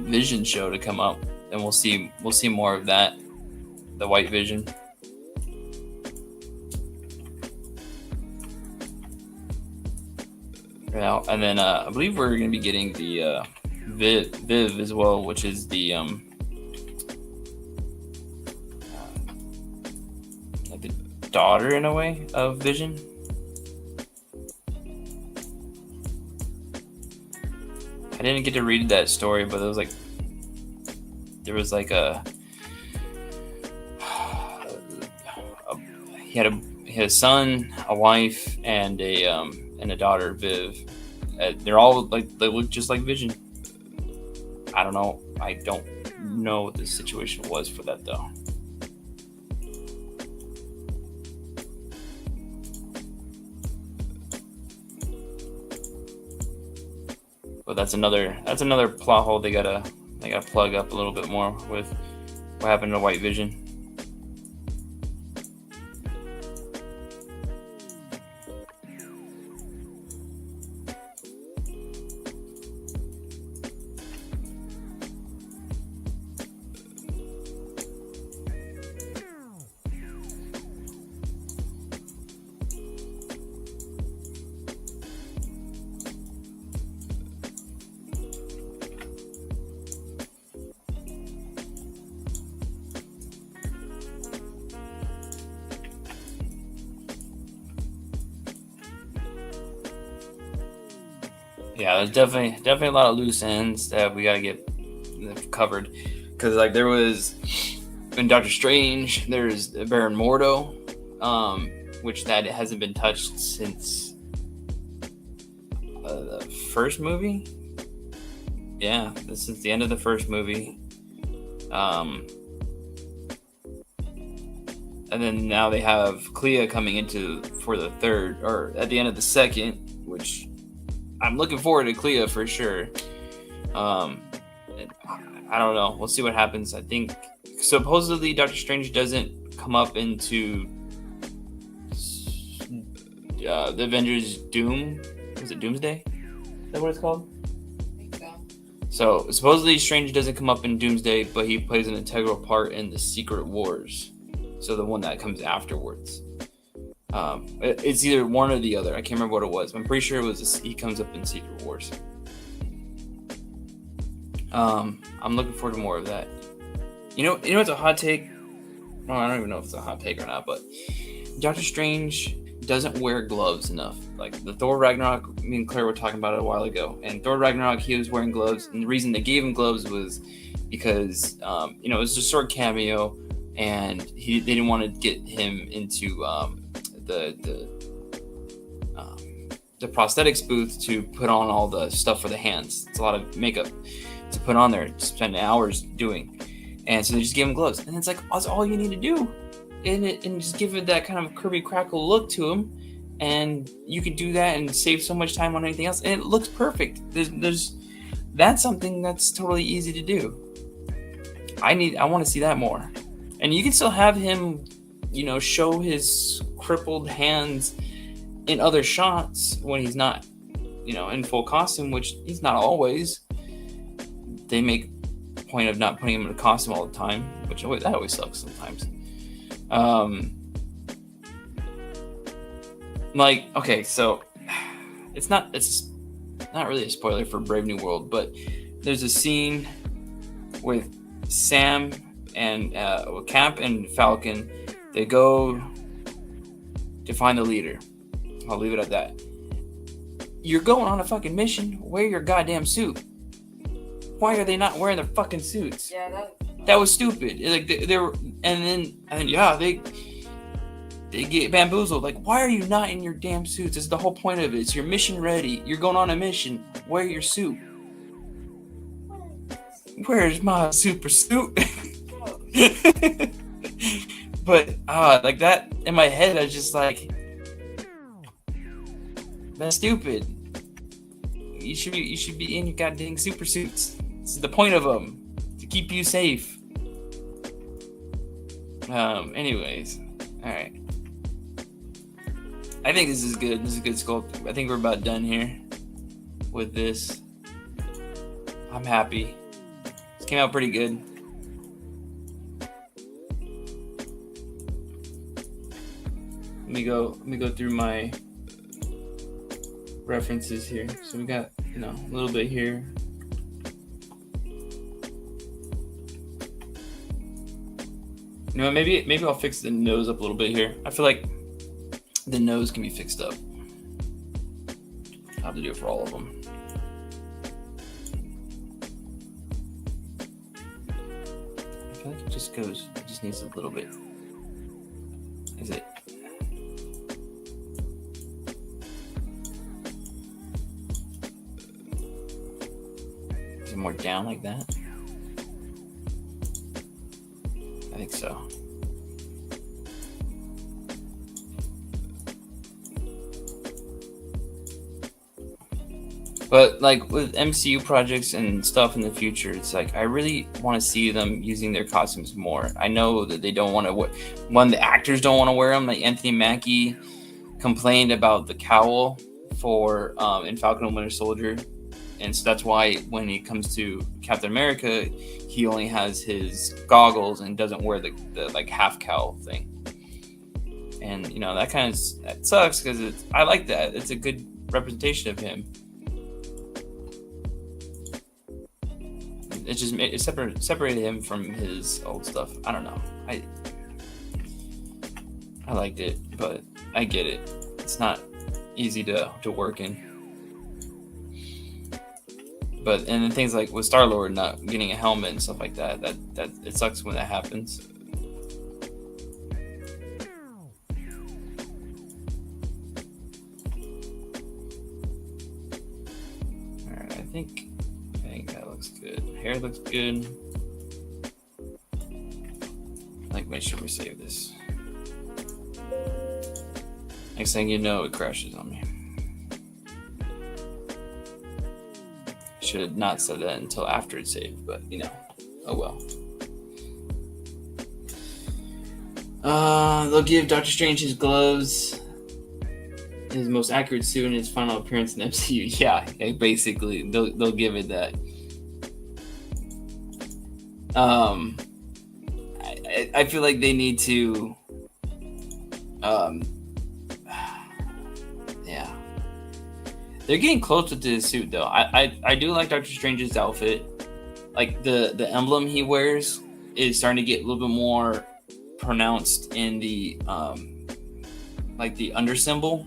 Vision show to come up, and we'll see more of that, the White Vision. Yeah, and then I believe we're gonna be getting the Viv as well, which is the like the daughter in a way of Vision. I didn't get to read that story, but it was like there was like he had a son, a wife, and a daughter, Viv. They're all like, they look just like Vision. I don't know. I don't know what the situation was for that though. But that's another plot hole they gotta plug up a little bit more with what happened to White Vision. Yeah, there's definitely a lot of loose ends that we gotta get covered, because like there was in Doctor Strange, there's Baron Mordo, which that hasn't been touched since the first movie. Yeah, this is the end of the first movie, and then now they have Clea coming into for the third, or at the end of the second, which I'm looking forward to Clea for sure. I don't know. We'll see what happens. I think supposedly Doctor Strange doesn't come up into the Avengers Doom. Is it Doomsday? Is that what it's called? I think so. So supposedly Strange doesn't come up in Doomsday, but he plays an integral part in the Secret Wars. So the one that comes afterwards. It's either one or the other. I can't remember what it was. I'm pretty sure it was he comes up in Secret Wars. I'm looking forward to more of that. You know it's a hot take? Well, I don't even know if it's a hot take or not, but Doctor Strange doesn't wear gloves enough. Like the Thor Ragnarok, me and Claire were talking about it a while ago. And Thor Ragnarok, he was wearing gloves, and the reason they gave him gloves was because it was a short cameo, and they didn't want to get him into the prosthetics booth to put on all the stuff for the hands. It's a lot of makeup to put on there, to spend hours doing, and so they just gave him gloves, and it's like that's all you need to do, and just give it that kind of Kirby Crackle look to him, and you can do that and save so much time on anything else, and it looks perfect. There's that's something that's totally easy to do. I want to see that more, and you can still have him, show his crippled hands in other shots when he's not, in full costume, which he's not always. They make a point of not putting him in a costume all the time, which that always sucks sometimes. Okay, so it's not really a spoiler for Brave New World, but there's a scene with Sam and Cap and Falcon. They go to find the leader. I'll leave it at that. You're going on a fucking mission. Wear your goddamn suit. Why are they not wearing their fucking suits? Yeah, that was stupid. Like they were, and then they get bamboozled. Like, why are you not in your damn suits? This is the whole point of it. It's your mission ready. You're going on a mission. Wear your suit. Where's my super suit? But like that in my head, I was just like, that's stupid. You should be in your goddamn super suits. This is the point of them, to keep you safe. Anyways, all right. I think this is good. This is a good sculpt. I think we're about done here. with this. I'm happy. This came out pretty good. Let me go through my references here. So we got, a little bit here. Maybe I'll fix the nose up a little bit here. I feel like the nose can be fixed up. I'll have to do it for all of them. I feel like it just needs a little bit. Is it? Is it more down like that? I think so. But like with MCU projects and stuff in the future, it's like I really want to see them using their costumes more. I know that they don't want to. The actors don't want to wear them. Like Anthony Mackie complained about the cowl for in Falcon and Winter Soldier, and so that's why when it comes to Captain America, he only has his goggles and doesn't wear the like half cowl thing. And that kind of that sucks because I like that. It's a good representation of him. It separated him from his old stuff. I don't know. I liked it, but I get it. It's not easy to work in. But and then things like with Star-Lord not getting a helmet and stuff like that it sucks when that happens. All right, I think that looks good. Hair looks good. Like, make sure we save this. Next thing you know, it crashes on me. Should have not said that until after it's saved, but oh well. They'll give Doctor Strange his gloves, his most accurate suit in his final appearance in the MCU. Yeah, basically they'll give it that. I feel like they need to yeah. They're getting close with the suit though. I do like Doctor Strange's outfit. Like the emblem he wears is starting to get a little bit more pronounced in the like the under symbol.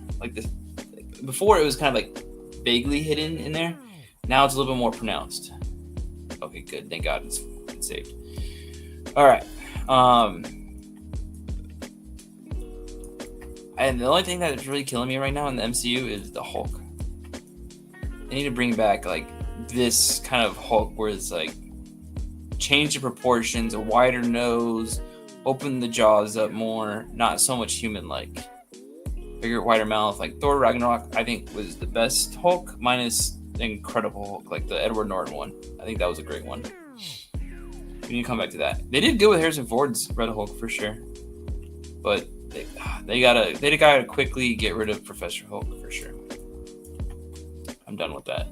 Before it was kind of like vaguely hidden in there. Now it's a little bit more pronounced. Okay, good. Thank God it's saved. All right. And the only thing that is really killing me right now in the MCU is the Hulk. They need to bring back like this kind of Hulk where it's like change the proportions, a wider nose, open the jaws up more, not so much human-like. Bigger, wider mouth. Like Thor Ragnarok, I think was the best Hulk, minus the Incredible Hulk, like the Edward Norton one. I think that was a great one. We need to come back to that. They did good with Harrison Ford's Red Hulk for sure, but they gotta quickly get rid of Professor Hulk for sure. I'm done with that.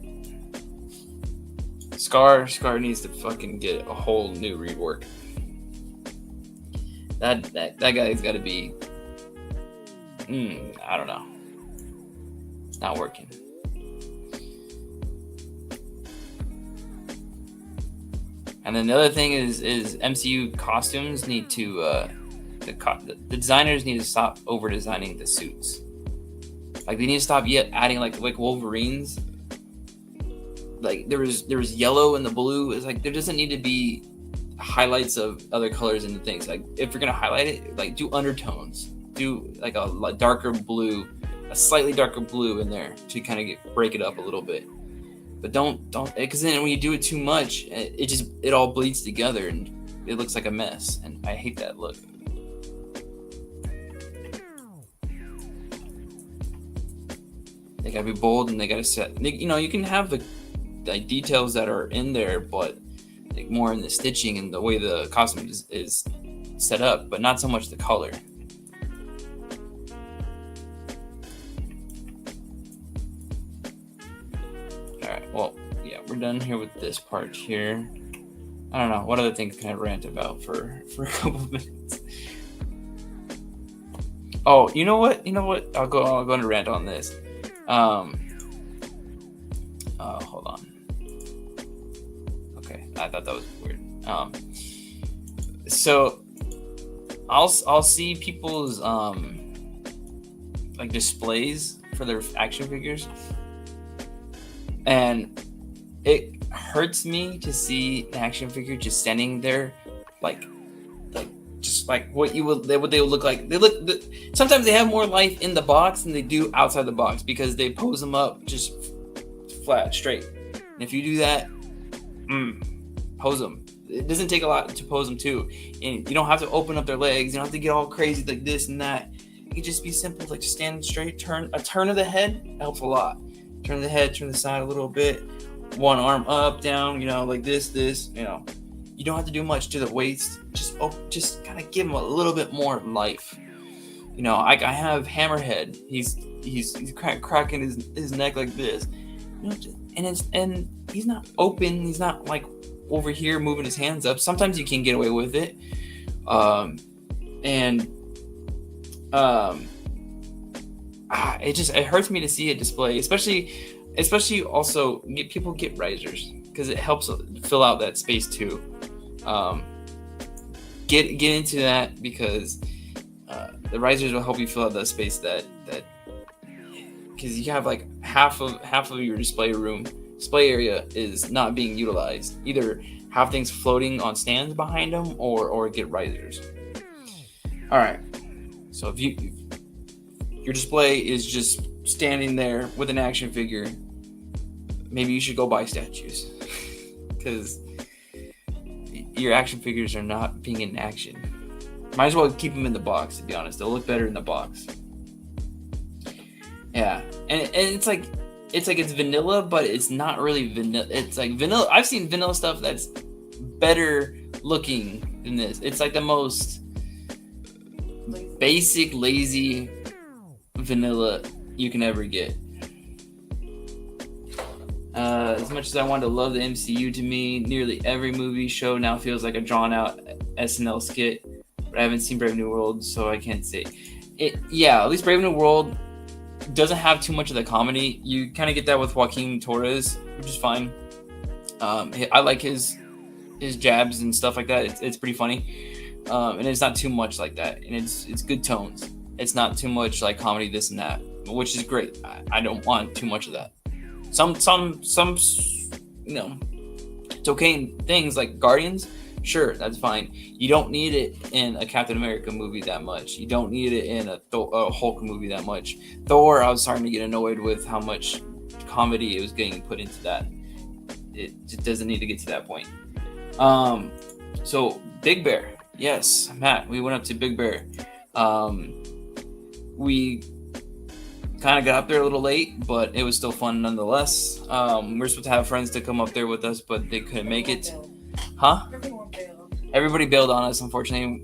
Scar needs to fucking get a whole new rework. That guy's got to be. I don't know. Not working. And then the other thing is MCU costumes need to the designers need to stop over designing the suits. Like they need to stop adding like Wolverine's. Like there was yellow and the blue. It's like there doesn't need to be highlights of other colors in the things. Like if you're gonna highlight it, like do undertones. Do like a darker blue, a slightly darker blue in there to kind of break it up a little bit. But don't because then when you do it too much, it all bleeds together and it looks like a mess. And I hate that look. They gotta be bold and they gotta set. You can have the details that are in there, but like more in the stitching and the way the costume is set up, but not so much the color. All well, yeah, we're done here with this part here. I don't know what other things can I rant about for a couple of minutes. Oh, you know what? I'll go on a rant on this. Hold on. Okay, I thought that was weird. So I'll see people's like displays for their action figures, and it hurts me to see an action figure just standing there, like just like what they would look like. Sometimes they have more life in the box than they do outside the box because they pose them up just flat, straight. And if you do that, pose them. It doesn't take a lot to pose them too, and you don't have to open up their legs. You don't have to get all crazy like this and that. It can just be simple, like just stand straight. A turn of the head helps a lot. Turn the head, turn the side a little bit. One arm up, down, like this. You don't have to do much to the waist. Just kind of give him a little bit more life. I have Hammerhead. He's kind of cracking his neck like this. And he's not open. He's not like over here moving his hands up. Sometimes you can get away with it. It hurts me to see a display, especially also people get risers because it helps fill out that space too. Get into that because the risers will help you fill out that space that because you have like half of your display area is not being utilized. Either have things floating on stands behind them or get risers. All right. So if your display is just standing there with an action figure, maybe you should go buy statues because your action figures are not being in action. Might as well keep them in the box, to be honest. They'll look better in the box. Yeah, and it's like it's vanilla, but it's not really vanilla. It's like vanilla. I've seen vanilla stuff that's better looking than this. It's like the most basic, lazy vanilla you can ever get. As much as I wanted to love the MCU, to me, nearly every movie show now feels like a drawn-out SNL skit. But I haven't seen Brave New World, so I can't say it. Yeah, at least Brave New World doesn't have too much of the comedy. You kind of get that with Joaquin Torres, which is fine. I like his jabs and stuff like that. It's pretty funny, and it's not too much like that. And it's good tones. It's not too much like comedy, this and that, which is great. I don't want too much of that. Some it's okay in things like Guardians. Sure, that's fine. You don't need it in a Captain America movie that much. You don't need it in a Hulk movie that much. Thor, I was starting to get annoyed with how much comedy it was getting put into that. It just doesn't need to get to that point. So Big Bear, yes, Matt, we went up to Big Bear. We kind of got up there a little late, but it was still fun nonetheless. We were supposed to have friends to come up there with us, but they couldn't make it. Huh? Everybody bailed on us, unfortunately.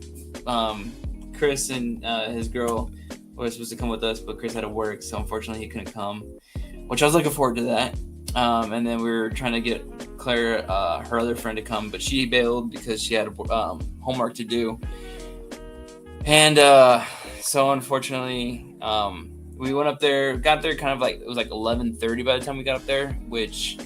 Chris and his girl were supposed to come with us, but Chris had to work, so unfortunately he couldn't come, which I was looking forward to that. And then we were trying to get Claire, her other friend, to come, but she bailed because she had homework to do. And so unfortunately, we went up there, got there kind of like, it was like 11:30 by the time we got up there, which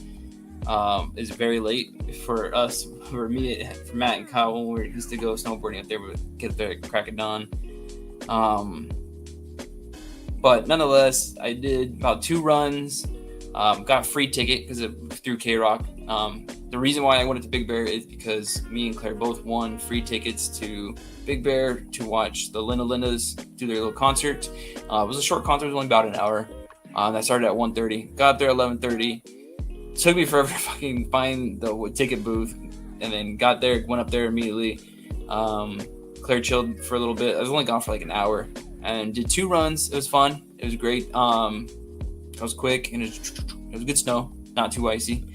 is very late for us, for me, for Matt and Kyle when we used to go snowboarding up there. We would get up there at crack of dawn. But nonetheless, I did about 2 runs, got free ticket because through K-Rock. The reason why I went to Big Bear is because me and Claire both won free tickets to Big Bear to watch the Linda Lindas do their little concert. It was a short concert, it was only about an hour. That started at 1:30. Got there at 11:30. Took me forever to fucking find the ticket booth, and then got there, went up there immediately. Claire chilled for a little bit. I was only gone for like an hour and did 2 runs. It was fun. It was great. It was quick and it was good snow, not too icy.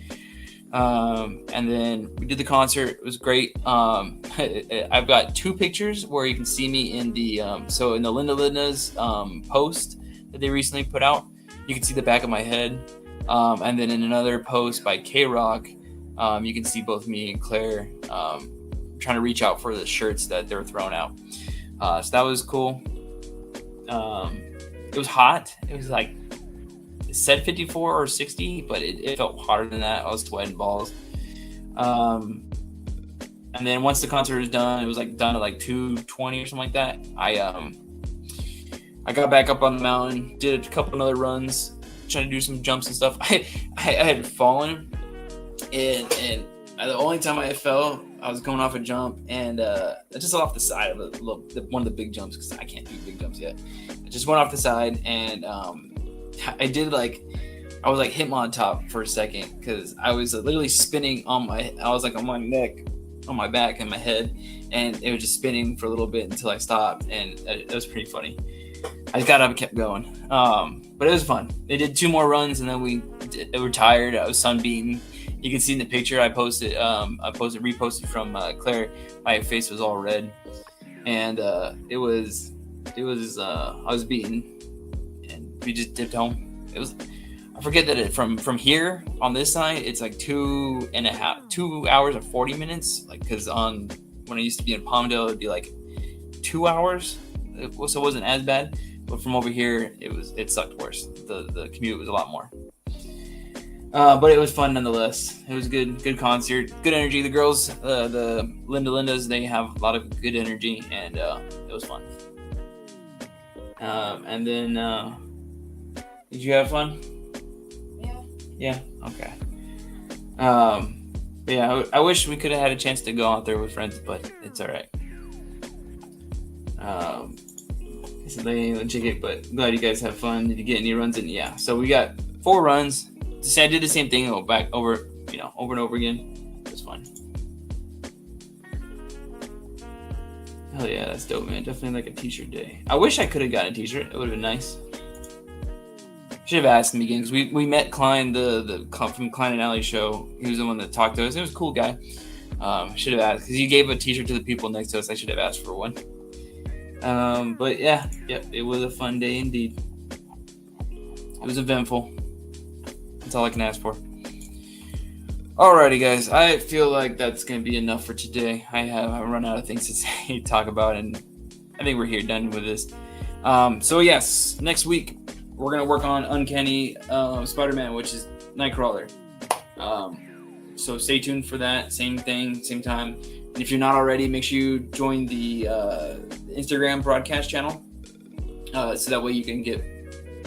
And then we did the concert. It was great. I've got 2 pictures where you can see me in the in the Linda Linda's post that they recently put out. You can see the back of my head. And then in another post by K-Rock, you can see both me and Claire trying to reach out for the shirts that they were throwing out. So that was cool. It was hot. It was like, it said 54 or 60, but it felt hotter than that. I was sweating balls. And then once the concert was done, it was like done at like 2:20 or something like that. I got back up on the mountain, did a couple other runs, trying to do some jumps and stuff. I had fallen, and the only time I fell, I was going off a jump, and just off the side of one of the big jumps, because I can't do big jumps yet. I just went off the side, and I was like hit on top for a second, because I was literally spinning on my neck, on my back, and my head, and it was just spinning for a little bit until I stopped, and it was pretty funny. I got up and kept going, but it was fun. They did 2 more runs, and then we were tired. I was sunbeaten. You can see in the picture I posted, reposted from Claire. My face was all red, and I was beaten, and we just dipped home. I forget that from here on this side, it's like 2 hours and 40 minutes. Like, because when I used to be in Palmdale, it'd be like 2 hours, so it wasn't as bad. But from over here, it sucked worse. The commute was a lot more. But it was fun nonetheless. It was a good concert, good energy. The girls, the Lindas, they have a lot of good energy, and it was fun. And then, did you have fun? Yeah. Okay. But yeah, I wish we could have had a chance to go out there with friends, but it's all right. So they ain't legit, but glad you guys have fun. Did you get any runs in? Yeah. So we got 4 runs. I did the same thing over and over again. It was fun. Hell yeah, that's dope, man. Definitely like a t-shirt day. I wish I could have gotten a t-shirt. It would have been nice. Should have asked him again, because we met Klein, the from Klein and Alley show. He was the one that talked to us. He was a cool guy. Should have asked, because he gave a t-shirt to the people next to us. I should have asked for one. But yeah, it was a fun day indeed. It was eventful. That's all I can ask for. Alrighty, guys. I feel like that's gonna be enough for today. I run out of things to say, talk about, and I think we're done with this. So yes, next week we're gonna work on Uncanny Spider-Man, which is Nightcrawler. So stay tuned for that. Same thing, same time. And if you're not already, make sure you join the Instagram broadcast channel, so that way you can get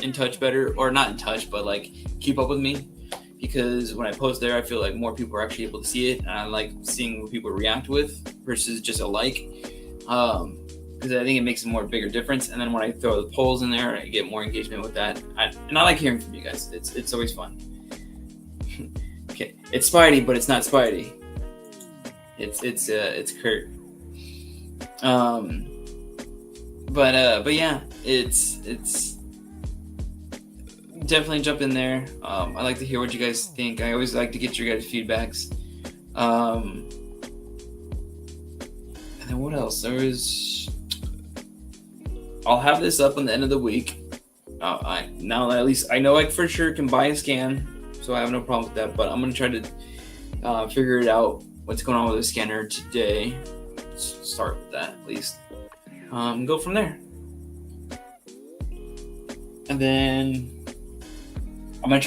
in touch better, or not in touch, but like keep up with me, because when I post there, I feel like more people are actually able to see it, and I like seeing what people react with versus just a like, because I think it makes a more bigger difference. And then when I throw the polls in there, I get more engagement with that, and I like hearing from you guys. It's always fun. Okay, it's Spidey, but it's not Spidey. It's Kurt. But yeah, it's definitely jump in there. I like to hear what you guys think. I always like to get your guys' feedbacks. And then what else? I'll have this up on the end of the week. Now that at least I know I for sure can buy a scan, so I have no problem with that. But I'm gonna try to figure it out, what's going on with the scanner today. Let's start with that at least. Go from there. And then when I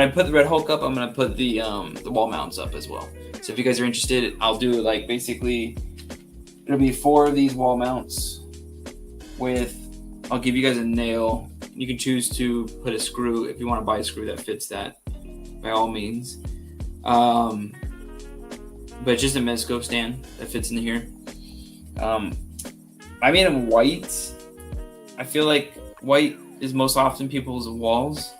put the Red Hulk up, I'm gonna put the wall mounts up as well. So if you guys are interested, I'll do like basically it'll be 4 of these wall mounts I'll give you guys a nail. You can choose to put a screw if you want to buy a screw that fits that, by all means. But just a Mezco stand that fits in here. I made them white. I feel like white is most often people's walls,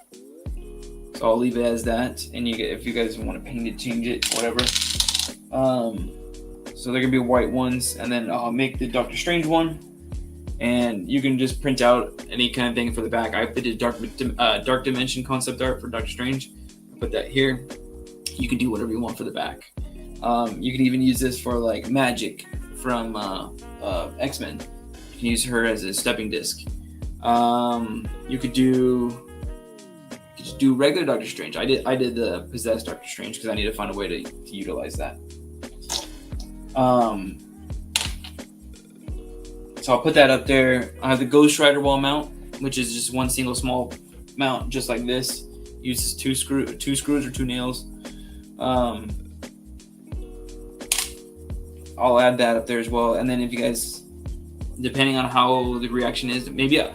so I'll leave it as that. And if you guys want to paint it, change it, whatever. So they're gonna be white ones, and then I'll make the Doctor Strange one, and you can just print out any kind of thing for the back. I did dark dimension concept art for Doctor Strange. I put that here. You can do whatever you want for the back. You can even use this for like Magic from X-Men. You can use her as a stepping disc. You could just just do regular Doctor Strange. I did the possessed Doctor Strange because I need to find a way to utilize that. So I'll put that up there. I have the Ghost Rider wall mount, which is just one single small mount, just like this. Uses two screws or 2 nails. I'll add that up there as well. And then if you guys, depending on how the reaction is, maybe I'll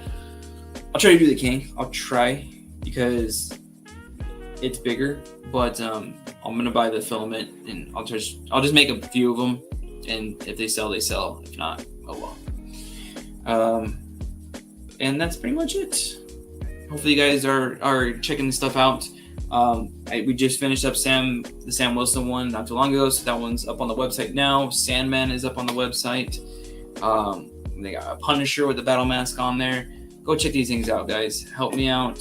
try to do the king. I'll try because it's bigger, but I'm gonna buy the filament and I'll just make a few of them, and if they sell, they sell. If not, oh well. And that's pretty much it. Hopefully you guys are checking this stuff out. We just finished up the Sam Wilson one not too long ago, so that one's up on the website now. Sandman is up on the website. They got a Punisher with the battle mask on there. Go check these things out, guys. Help me out.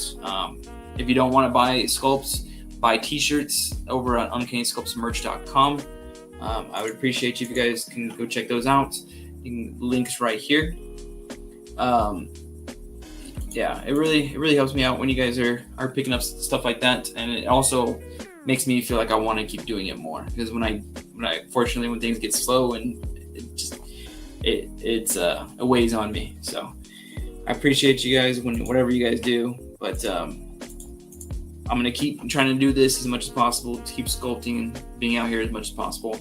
If you don't want to buy sculpts, buy t-shirts over at uncannysculptsmerch.com. I would appreciate you if you guys can go check those out. Links right here. Yeah, it really helps me out when you guys are picking up stuff like that, and it also makes me feel like I want to keep doing it more, because when fortunately when things get slow and it weighs on me. So I appreciate you guys whatever you guys do, but I'm gonna keep trying to do this as much as possible to keep sculpting and being out here as much as possible.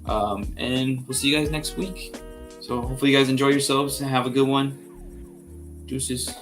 And we'll see you guys next week. So hopefully you guys enjoy yourselves and have a good one. Deuces.